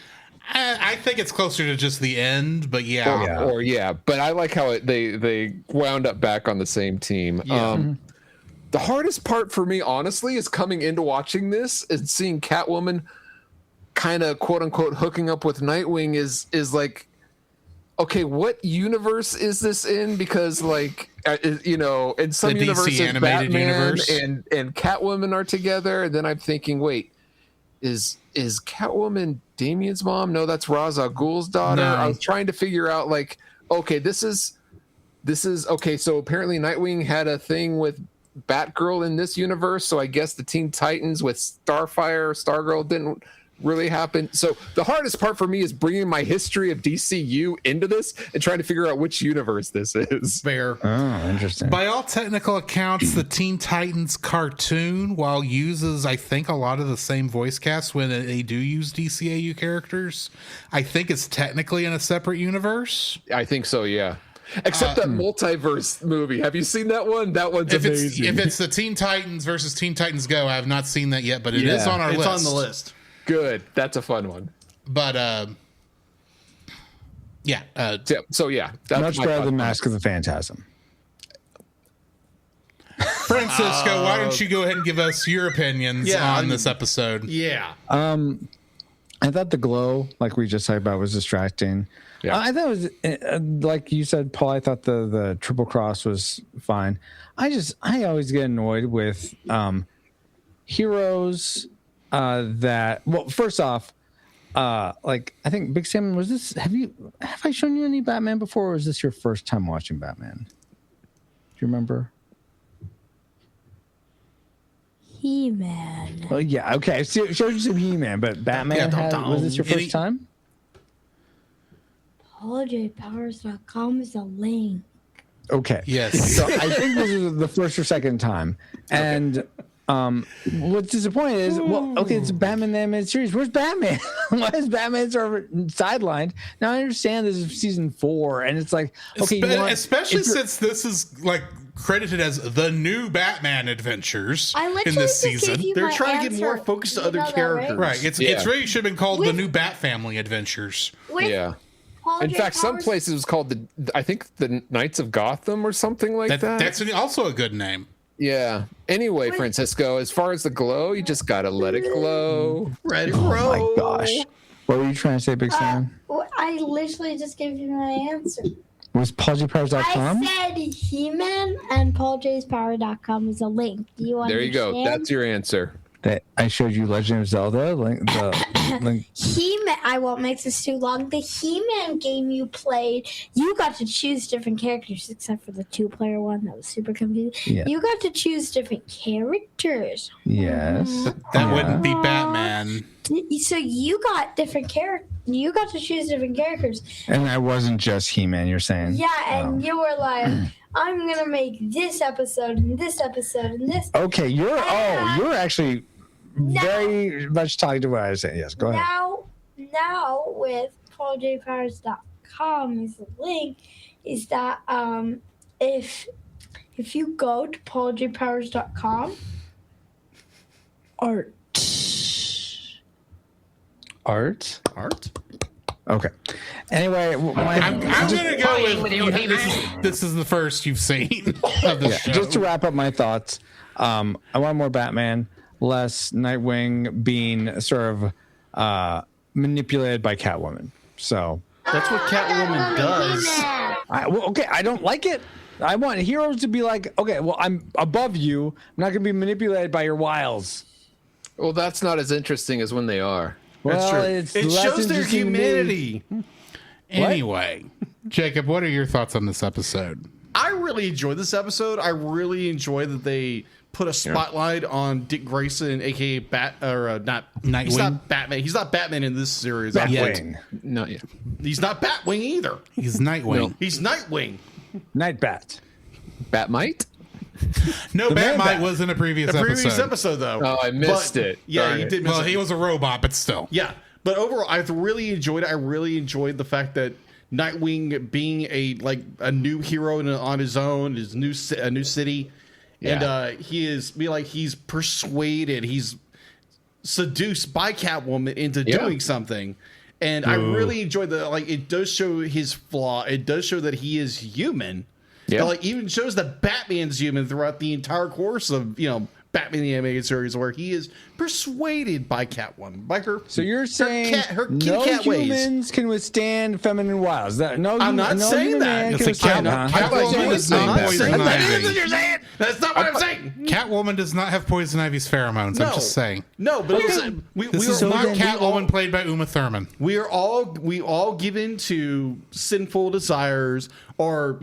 I think it's closer to just the end, but but I like how they wound up back on the same team. The hardest part for me, honestly, is coming into watching this and seeing Catwoman kind of quote unquote hooking up with Nightwing is like, okay, what universe is this in? Because like, in some universes, Batman universe and Catwoman are together. And then I'm thinking, wait, is Catwoman Damien's mom? No, that's Ra's al Ghul's daughter. No. I was trying to figure out like, okay, this is okay. So apparently Nightwing had a thing with Batgirl in this universe. So I guess the Teen Titans with Starfire, Stargirl didn't really happened. So the hardest part for me is bringing my history of DCU into this and trying to figure out which universe this is. Fair. Oh, interesting. By all technical accounts, the Teen Titans cartoon, while uses, I think, a lot of the same voice cast when they do use DCAU characters, I think it's technically in a separate universe. I think so, yeah. Except that multiverse movie. Have you seen that one? That one's amazing. If it's the Teen Titans versus Teen Titans Go, I have not seen that yet, but it is on our list. It's on the list. Good. That's a fun one. But, yeah. So, yeah. Much better than Mask of the Phantasm. Francisco, why don't you go ahead and give us your opinions on this episode? Yeah. I thought the glow, like we just talked about, was distracting. Yeah. I thought it was, like you said, Paul, I thought the triple cross was fine. I always get annoyed with heroes that, well, first off, like I think Big Salmon, have I shown you any Batman before, or is this your first time watching Batman? Do you remember? He-Man. Well, yeah, okay. I showed you some He-Man, but Batman was this your first time? PaulJPowers.com is a link. Okay. Yes. So I think this is the first or second time. And what's disappointing is, well, okay, it's a Batman animated series. Where's Batman? Why is Batman sort of sidelined? Now I understand this is season 4, and it's like, okay, especially since this is like credited as the new Batman adventures in this season. They're trying to get more focused to other characters. Right. It's really should have been called the new Bat Family Adventures. Yeah. In fact, some places it was called I think the Knights of Gotham or something like that. That's also a good name. Yeah. Anyway, Francisco, as far as the glow, you just gotta let it glow. Let it grow. Oh my gosh. What were you trying to say, Big Sam? I literally just gave you my answer. Was PaulJPowers.com? I said He-Man, and PaulJPower.com is a link. Do you understand? There you go. That's your answer. That I showed you Legend of Zelda. Link. He-Man. I won't make this too long. The He-Man game you played, you got to choose different characters, except for the 2-player one that was super confusing. Yeah. You got to choose different characters. Yes. That wouldn't be Batman. So you got different characters. You got to choose different characters. And I wasn't just He-Man, you're saying? Yeah, and you were like, I'm gonna make this episode and this episode and this. Okay, you're actually very much talking to what I was saying. Yes, go ahead. Now with PaulJPowers.com is the link, is that if you go to PaulJPowers.com, art. Okay. Anyway, I'm gonna go with this is the first you've seen of the show. Just to wrap up my thoughts, I want more Batman, less Nightwing being sort of manipulated by Catwoman. So that's what Catwoman does. I don't like it. I want heroes to be like, okay, well, I'm above you. I'm not going to be manipulated by your wiles. Well, that's not as interesting as when they are. That's true. It shows their humanity. Anyway, Jacob, what are your thoughts on this episode? I really enjoyed this episode. I really enjoy that they put a spotlight on Dick Grayson, aka not Nightwing. He's not Batman. He's not Batman in this series. Batwing. No, yeah. He's not Batwing either. He's Nightwing. No. He's Nightwing. Nightbat. Batmite? No, Batmite was in a previous episode, though. Oh, I missed it. Yeah, you did miss it. Well, he was a robot, but still. Yeah, but overall, I really enjoyed it. I really enjoyed the fact that Nightwing being a new hero on his own, a new city, and he's persuaded, he's seduced by Catwoman into doing something. And I really enjoyed it does show his flaw. It does show that he is human. Yeah. It even shows that Batman's human throughout the entire course of, Batman the Animated Series, where he is persuaded by Catwoman, by her. So you're saying her no cat humans can withstand feminine wiles? I'm not saying that. Catwoman does not have poison ivy. That's not what I'm saying. Catwoman does not have poison ivy's pheromones. I'm just saying. No, but this is not Catwoman played by Uma Thurman. We all given to sinful desires, or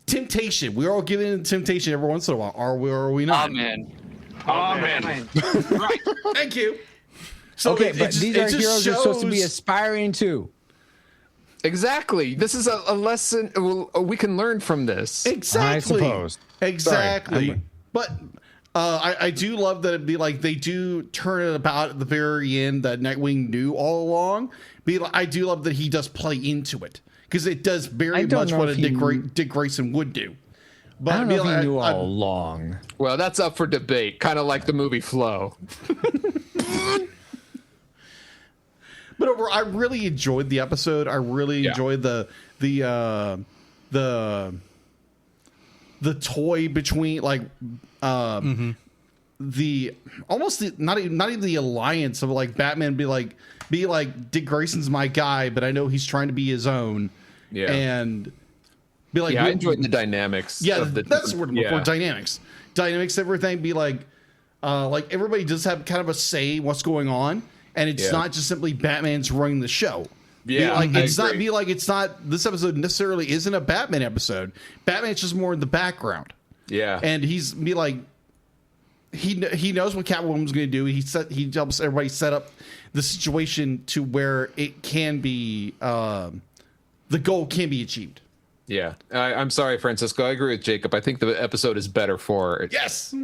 temptation. We're all given temptation every once in a while. Are we or are we not? Amen. Right. Thank you. So Okay, but these are heroes you're supposed to be shows- aspiring to. Exactly. This is a lesson we can learn from this. Exactly. I suppose. Exactly. Sorry, but I do love that it'd be like they do turn it about at the very end that Nightwing knew all along. I do love that he does play into it because it does very much what a Dick Grayson would do. But I don't know if he knew all along. Well, that's up for debate, kind of like the movie Flow. But overall, I really enjoyed the episode. I really enjoyed the toy between like the almost the, not even the alliance of like Batman be like Dick Grayson's my guy, but I know he's trying to be his own. Yeah, and be like, I enjoyed the dynamics. Yeah, of the that's what we're for. Dynamics, everything. Be like everybody does have kind of a say in what's going on. And it's not just simply Batman's running the show. Yeah, it's not. This episode necessarily isn't a Batman episode. Batman's just more in the background. Yeah, and he knows what Catwoman's going to do. He helps everybody set up the situation to where it can be the goal can be achieved. Yeah, I'm sorry, Francisco. I agree with Jacob. I think the episode is better for it. Yes.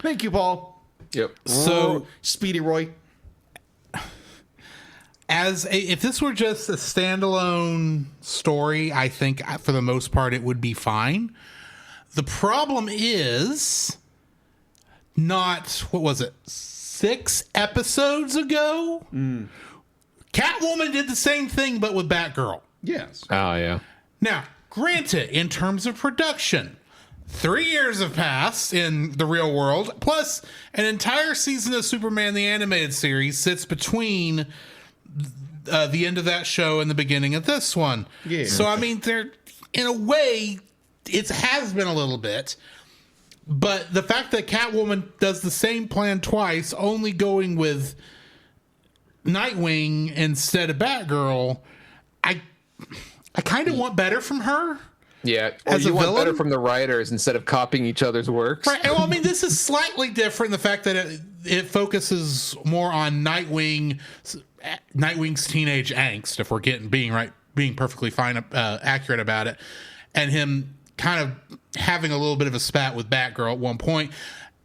Thank you, Paul. Yep. So Speedy Roy, if this were just a standalone story, I think for the most part it would be fine. The problem is not, what was it, 6 episodes ago? Catwoman did the same thing, but with Batgirl. Yes. Oh, yeah. Now, granted, in terms of production, 3 years have passed in the real world, plus an entire season of Superman the Animated Series sits between the end of that show and the beginning of this one. Yeah. So, I mean, they're, in a way, it has been a little bit, but the fact that Catwoman does the same plan twice, only going with Nightwing instead of Batgirl, I kind of want better from her. Yeah, or you want better from the writers instead of copying each other's works. Right. Well, I mean, this is slightly different. The fact that it focuses more on Nightwing's teenage angst, if we're being perfectly fine, accurate about it, and him kind of having a little bit of a spat with Batgirl at one point,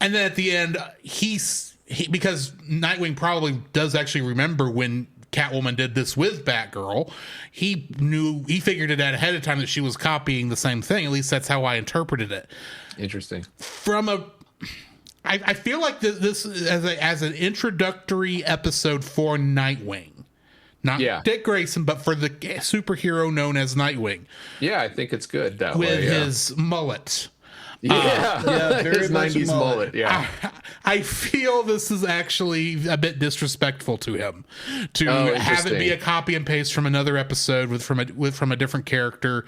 and then at the end, because Nightwing probably does actually remember when Catwoman did this with Batgirl, he figured it out ahead of time that she was copying the same thing. At least that's how I interpreted it. Interesting. I feel like this as an introductory episode for Nightwing, not Dick Grayson, but for the superhero known as Nightwing. Yeah, I think it's good that with way. Yeah. his mullet. Very his 90s mullet. Yeah. I feel this is actually a bit disrespectful to him to have it be a copy and paste from another episode from a different character,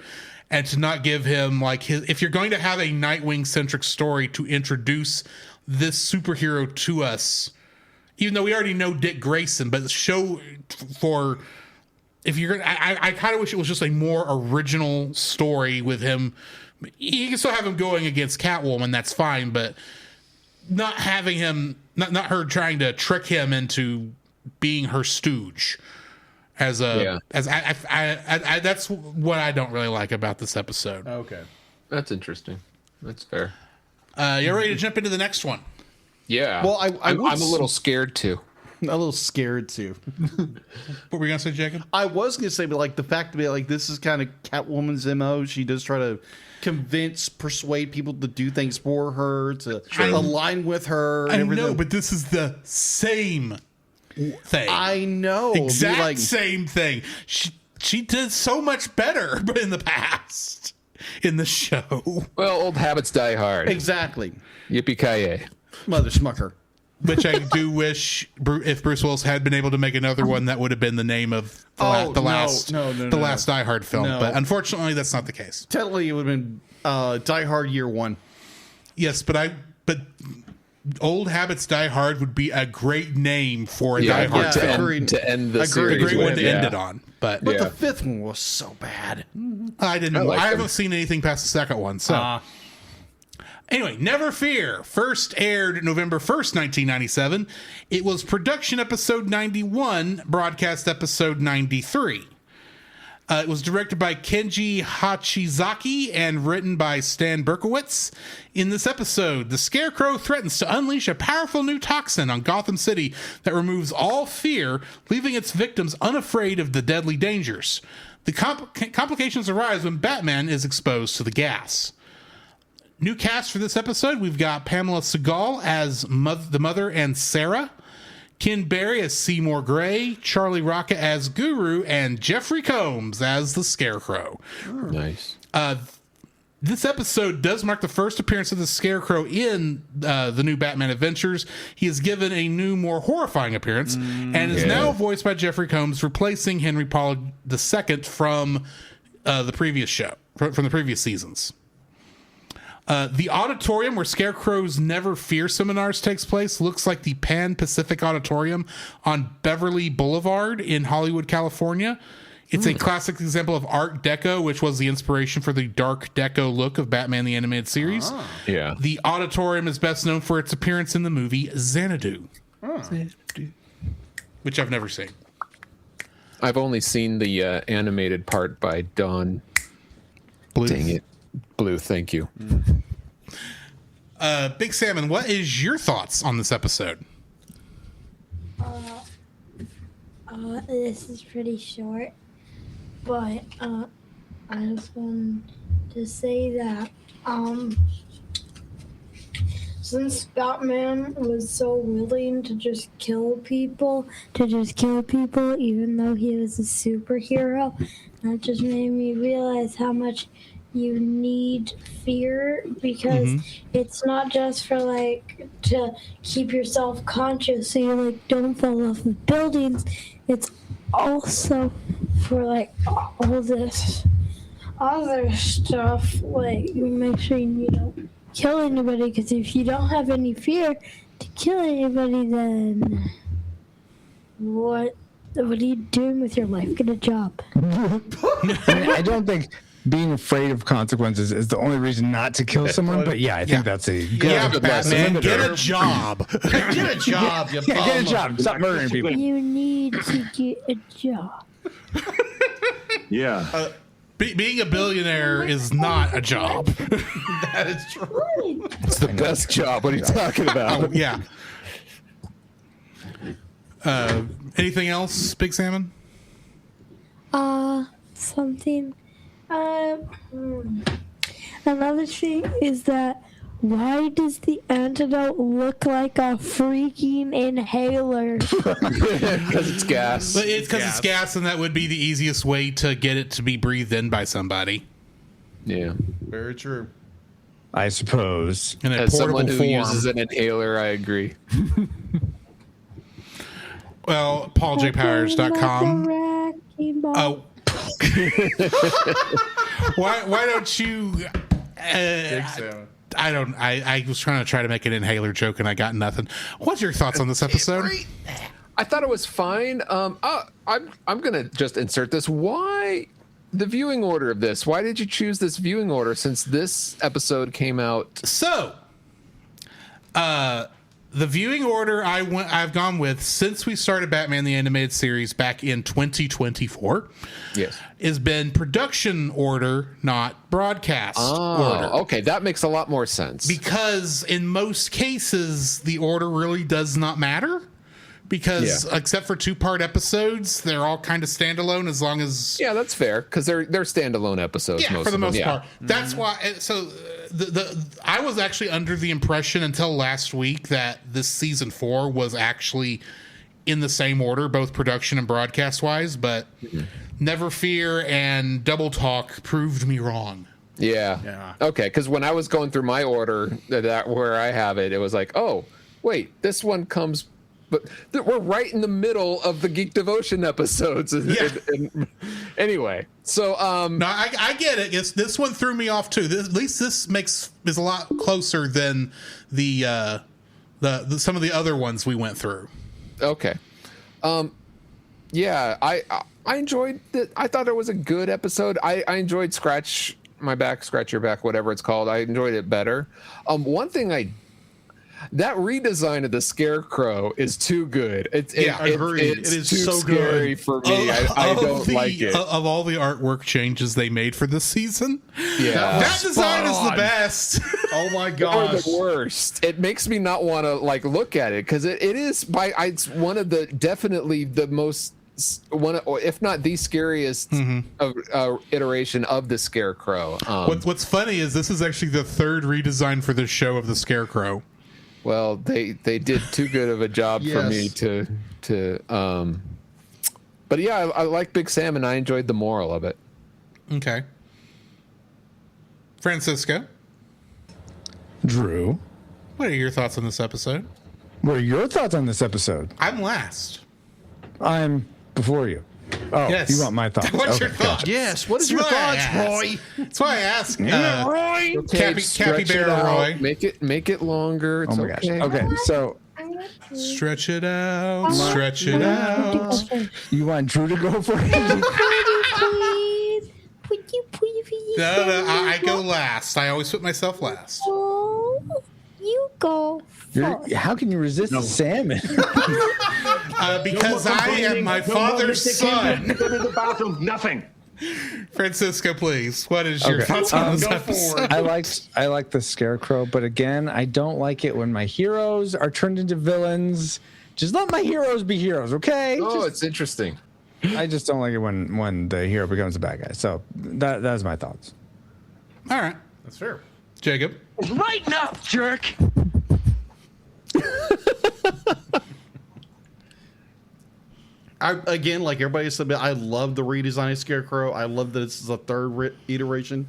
and to not give him like if you're going to have a Nightwing centric story, to introduce this superhero to us, even though we already know Dick Grayson, but show for if you're gonna, I kind of wish it was just a more original story with him. You can still have him going against Catwoman, that's fine, but not having him, not her trying to trick him into being her stooge. That's what I don't really like about this episode. Okay, that's interesting. That's fair. You ready to jump into the next one? Yeah. Well, I'm a little scared too. A little scared too. What were you gonna say, Jacob? I was gonna say, but like the fact that like this is kind of Catwoman's MO. She does try to persuade people to do things for her, to align with her. I know, but this is the same thing. I know, exact same thing. She did so much better in the past in the show. Well, old habits die hard. Exactly. Yippee-ki-yay. Mother Smucker. Which I do wish if Bruce Willis had been able to make another one, that would have been the name of the last Die Hard film. No. But unfortunately, that's not the case. Technically, it would have been Die Hard Year One. Yes, but Old Habits Die Hard would be a great name for a Die Hard film. To end the series. A great one to end it on. But the fifth one was so bad. I haven't seen anything past the second one. So. Anyway, Never Fear first aired November 1st, 1997. It was production episode 91, broadcast episode 93. It was directed by Kenji Hachizaki and written by Stan Berkowitz. In this episode, the Scarecrow threatens to unleash a powerful new toxin on Gotham City that removes all fear, leaving its victims unafraid of the deadly dangers. The complications arise when Batman is exposed to the gas. New cast for this episode, we've got Pamela Segal as the mother and Sarah, Ken Barry as Seymour Gray, Charlie Rocket as Guru, and Jeffrey Combs as the Scarecrow. Nice. This episode does mark the first appearance of the Scarecrow in the new Batman Adventures. He is given a new, more horrifying appearance and is now voiced by Jeffrey Combs, replacing Henry Pollard II from the previous show, from the previous seasons. The auditorium where Scarecrow's Never Fear seminars takes place looks like the Pan Pacific Auditorium on Beverly Boulevard in Hollywood, California. It's a classic example of Art Deco, which was the inspiration for the dark deco look of Batman the Animated Series. Yeah. The auditorium is best known for its appearance in the movie Xanadu, which I've never seen. I've only seen the animated part by Don. Bluth. Dang it. Blue, thank you. Big Salmon, what is your thoughts on this episode? This is pretty short, but I just wanted to say that since Batman was so willing to just kill people, even though he was a superhero, that just made me realize how much you need fear, because it's not just for like to keep yourself conscious so you like don't fall off of buildings. It's also for like all this other stuff, like you make sure you don't kill anybody, because if you don't have any fear to kill anybody, then what are you doing with your life? Get a job. I don't think being afraid of consequences is the only reason not to kill someone, but I think that's a good Batman, get a job. Get a job, you bum. get a job. Stop murdering people. You need to get a job. Yeah. Being a billionaire is not a job. That is true. It's the best job. What are you talking about? Yeah. Anything else, Big Salmon? Something. Another thing is that why does the antidote look like a freaking inhaler? Because it's gas. But it's because it's gas, and that would be the easiest way to get it to be breathed in by somebody. Yeah. Very true. I suppose. In a As portable someone who form. uses an inhaler, I agree. Well, PaulJPowers.com. Oh. Why don't you? I was trying to make an inhaler joke and I got nothing. What's your thoughts on this episode? I thought it was fine. I'm gonna just insert this. Why the viewing order of this? Why did you choose this viewing order since this episode came out? So, the viewing order I've gone with since we started Batman the Animated Series back in 2024. Yes, has been production order, not broadcast order. Okay, that makes a lot more sense. Because in most cases, the order really does not matter. Because except for 2-part episodes, they're all kind of standalone as long as... Yeah, that's fair, because they're standalone episodes. Yeah, most for the of most them. part. That's why... So I was actually under the impression until last week that this season 4 was actually in the same order, both production and broadcast-wise, but Never Fear and Double Talk proved me wrong. Yeah. Okay, because when I was going through my order, that where I have it, it was like, oh, wait, this one comes... But we're right in the middle of the Geek Devotion episodes. Anyway, so no, I get it. This one threw me off too. At least this is a lot closer than the some of the other ones we went through. Okay, yeah, I enjoyed it. I thought it was a good episode. I enjoyed Scratch My Back, Scratch Your Back, whatever it's called. I enjoyed it better. One thing that redesign of the Scarecrow is too good. Agreed. It's it is too so scary good for me. I don't like it. Of all the artwork changes they made for this season, that design is the best. Oh my Or gosh. the worst. It makes me not want to like look at it because it is it's one of the definitely the most or if not the scariest iteration of the Scarecrow. What's funny is this is actually the third redesign for the show of the Scarecrow. Well, they did too good of a job for me to but yeah, I like Big Salmon. I enjoyed the moral of it. Okay. Francisco, Drew, what are your thoughts on this episode? what are your thoughts on this episode? I'm last. I'm before you. Oh, Yes. you want my thoughts? What's your Okay, thoughts? Yes. What is That's your why I thoughts, asked. Roy? That's why I asked. Roy. Okay, stretch Capybara it out. Roy. Make it longer. It's Oh my gosh. okay. Okay, so Stretch it out. Stretch it out. you want Drew to go for it? Would you please? No, I go last. I always put myself last. Oh, you go first. How can you resist salmon? Because I am my father's son. Go to the bathroom. Nothing. Francisco, please. What is your thoughts on this episode? I like the Scarecrow, but again, I don't like it when my heroes are turned into villains. Just let my heroes be heroes, okay? It's interesting. I just don't like it when the hero becomes a bad guy. So that's my thoughts. All right. That's fair. Jacob. Lighten up, jerk! Again, like everybody said, I love the redesign of Scarecrow. I love that this is a third iteration.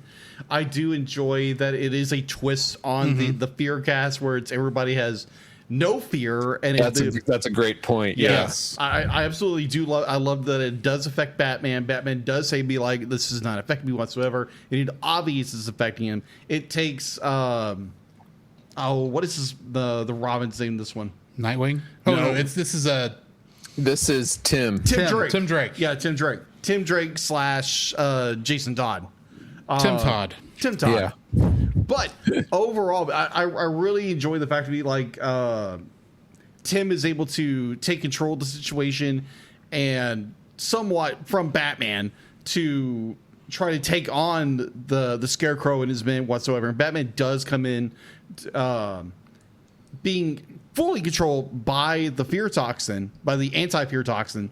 I do enjoy that it is a twist on the fear cast where it's everybody has no fear, and That's a great point. yes, I absolutely do love. I love that it does affect Batman. Batman does say, "Be like, this is not affecting me whatsoever," and it obviously is affecting him. It takes what is the Robin's name? This one, Nightwing? Oh, No. no. This is Tim. Drake. Tim Drake. Yeah, Tim Drake. Tim Drake / Jason Todd. Tim Todd. Tim Todd. Yeah. But overall, I really enjoy the fact that Tim is able to take control of the situation and somewhat from Batman to try to take on the Scarecrow and his men whatsoever. And Batman does come in being fully controlled by the fear toxin, by the anti-fear toxin.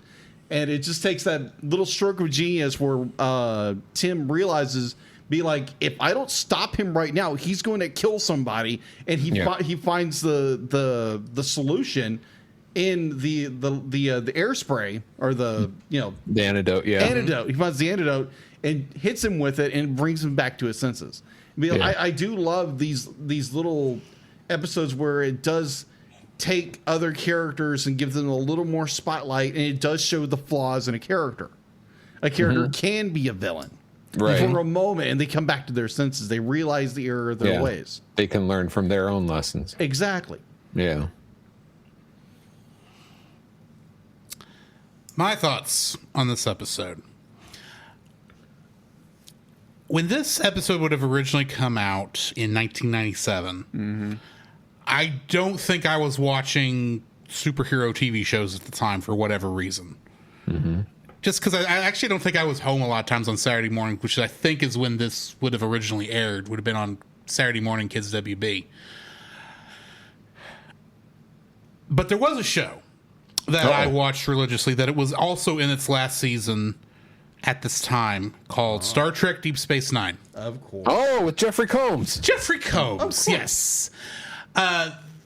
And it just takes that little stroke of genius where Tim realizes, be like, if I don't stop him right now, he's going to kill somebody. And he finds the solution in the air spray or the antidote. Yeah. Antidote. He finds the antidote and hits him with it and brings him back to his senses. I do love these little episodes where it does take other characters and give them a little more spotlight, and it does show the flaws in a character. A character can be a villain for a moment, and they come back to their senses. They realize the error of their ways. They can learn from their own lessons. Exactly. Yeah. My thoughts on this episode. When this episode would have originally come out in 1997, I don't think I was watching superhero TV shows at the time for whatever reason. Just because I actually don't think I was home a lot of times on Saturday morning, which I think is when this would have originally aired, would have been on Saturday morning Kids WB. But there was a show that I watched religiously that it was also in its last season at this time called Star Trek Deep Space Nine. Of course. Oh, with Jeffrey Combs. Jeffrey Combs, yes.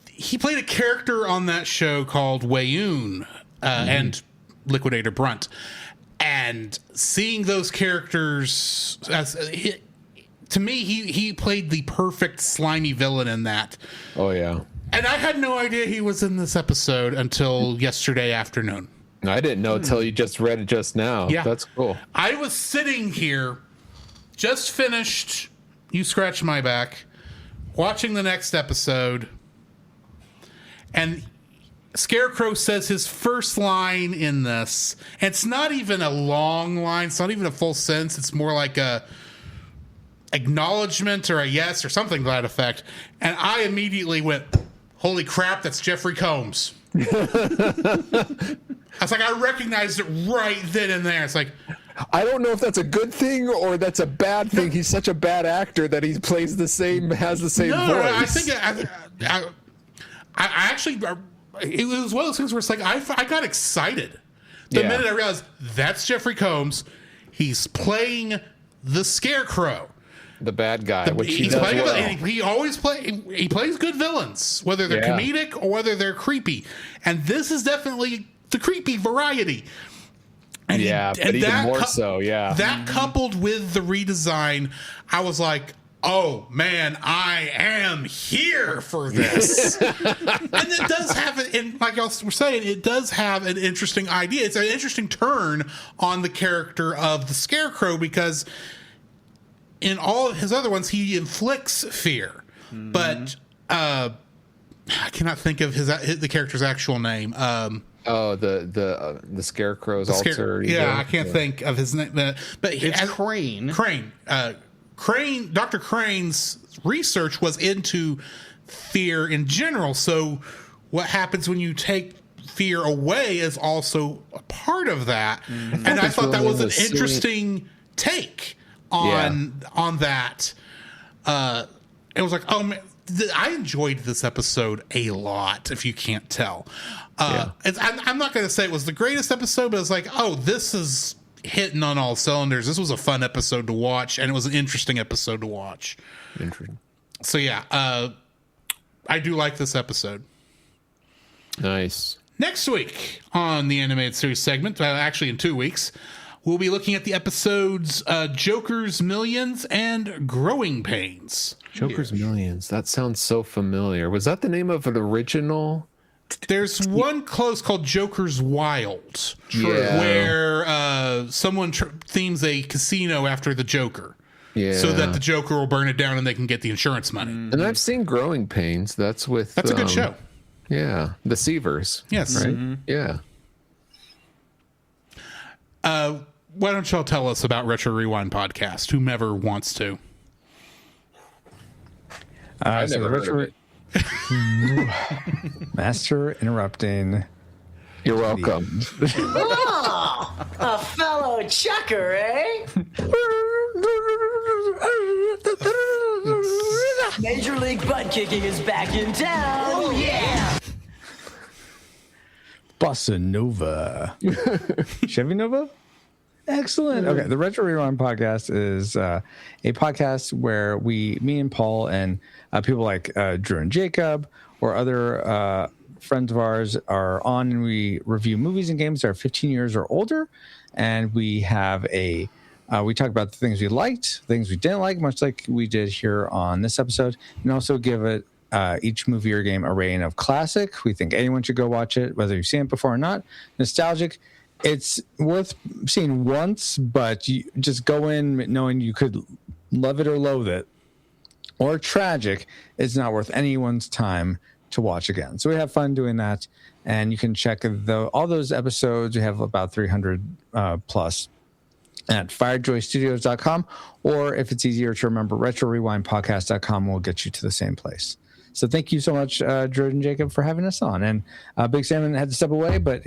He played a character on that show called Wayoon and Liquidator Brunt. And seeing those characters, to me, he played the perfect slimy villain in that. Oh, yeah. And I had no idea he was in this episode until yesterday afternoon. I didn't know until you just read it just now. Yeah. That's cool. I was sitting here, just finished You Scratch My Back, watching the next episode, and Scarecrow says his first line in this, and it's not even a long line, it's not even a full sentence, it's more like a acknowledgement or a yes or something to that effect. And I immediately went, holy crap, that's Jeffrey Combs. I was like, I recognized it right then and there. It's like, I don't know if that's a good thing or that's a bad thing. He's such a bad actor that he plays the same, has the same voice. I think I actually, it was one of those things where it's like, I got excited the minute I realized that's Jeffrey Combs. He's playing the Scarecrow, the bad guy, which he does well. He always he plays good villains, whether they're comedic or whether they're creepy. And this is definitely the creepy variety. And but even more so, That coupled with the redesign, I was like, oh man, I am here for this. And it does have it, and like y'all were saying, it does have an interesting idea. It's an interesting turn on the character of the Scarecrow, because in all of his other ones, he inflicts fear. But I cannot think of the character's actual name. The Scarecrow's alter. I can't think of his name. But it's Crane. Crane. Dr. Crane's research was into fear in general. So what happens when you take fear away is also a part of that. And I thought that was an interesting take on that. It was like, oh man, I enjoyed this episode a lot, if you can't tell. I'm not going to say it was the greatest episode, but it's like, oh, this is hitting on all cylinders. This was a fun episode to watch, and it was an interesting episode to watch. Interesting. So I do like this episode. Nice. Next week on the animated series segment, actually in 2 weeks, we'll be looking at the episodes Joker's Millions and Growing Pains. Joker's Millions. That sounds so familiar. Was that the name of an original? There's one close called Joker's Wild, where someone themes a casino after the Joker, so that the Joker will burn it down and they can get the insurance money. And I've seen Growing Pains. That's a good show. Yeah, the Seavers. Yes, right. Yeah. Why don't y'all tell us about Retro Rewind Podcast? Whomever wants to. I never heard of it. Master interrupting. You're welcome. Oh, a fellow chucker, eh? Major League Butt Kicking is back in town. Oh, yeah. Bossa Nova. Chevy Nova? Excellent. Okay, the Retro Rewind Podcast is a podcast where me and Paul and people like Drew and Jacob or other friends of ours are on, and we review movies and games that are 15 years or older. And we have we talk about the things we liked, things we didn't like, much like we did here on this episode, and also give it each movie or game a rating of classic. We think anyone should go watch it, whether you've seen it before or not. Nostalgic. It's worth seeing once, but you just go in knowing you could love it or loathe it. Or tragic, it's not worth anyone's time to watch again. So we have fun doing that, and you can check all those episodes. We have about 300 plus at firejoystudios.com, or if it's easier to remember, retrorewindpodcast.com will get you to the same place. So thank you so much, Drew and Jacob, for having us on. And Big Salmon had to step away, but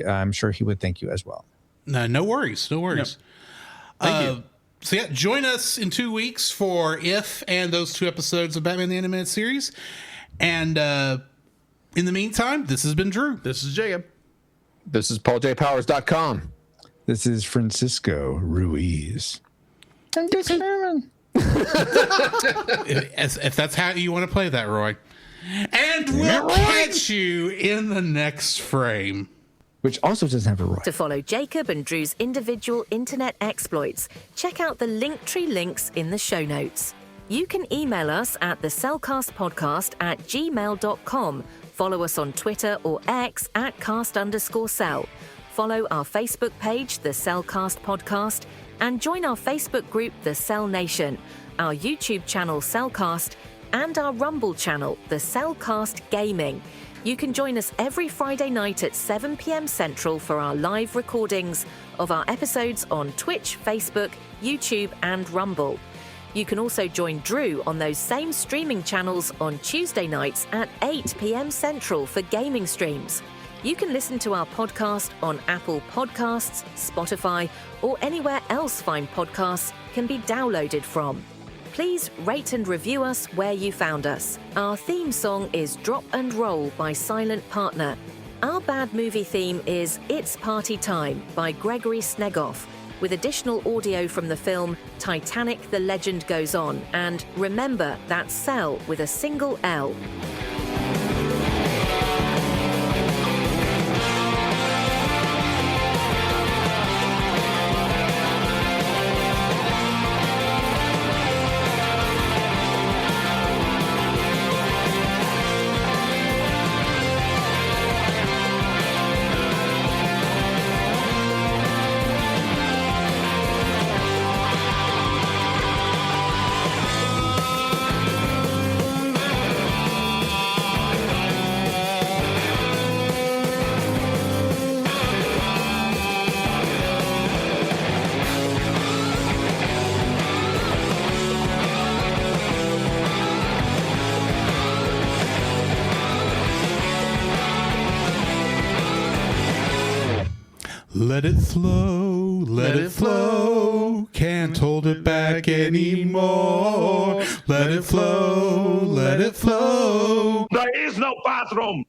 I'm sure he would thank you as well. No worries. No worries. Yep. Thank you. So join us in 2 weeks for If and those 2 episodes of Batman the Animated Series. And in the meantime, this has been Drew. This is Jacob. This is PaulJPowers.com. This is Francisco Ruiz. And Big Salmon. If that's how you want to play that, Roy. And we'll catch you in the next frame. Which also doesn't have a Roy. To follow Jacob and Drew's individual internet exploits, check out the Linktree links in the show notes. You can email us at thecellcastpodcast@gmail.com. Follow us on Twitter or X @cast_cell. Follow our Facebook page, The Cellcast Podcast, and join our Facebook group, The Cell Nation, our YouTube channel, Cellcast, and our Rumble channel, The Cellcast Gaming. You can join us every Friday night at 7 p.m. Central for our live recordings of our episodes on Twitch, Facebook, YouTube, and Rumble. You can also join Drew on those same streaming channels on Tuesday nights at 8 p.m. Central for gaming streams. You can listen to our podcast on Apple Podcasts, Spotify, or anywhere else fine podcasts can be downloaded from. Please rate and review us where you found us. Our theme song is Drop and Roll by Silent Partner. Our bad movie theme is It's Party Time by Gregory Snegoff, with additional audio from the film Titanic: The Legend Goes On. And remember, that's Cell with a single L. Let it flow, let it flow, can't hold it back anymore. Let it flow, let it flow. There is no bathroom.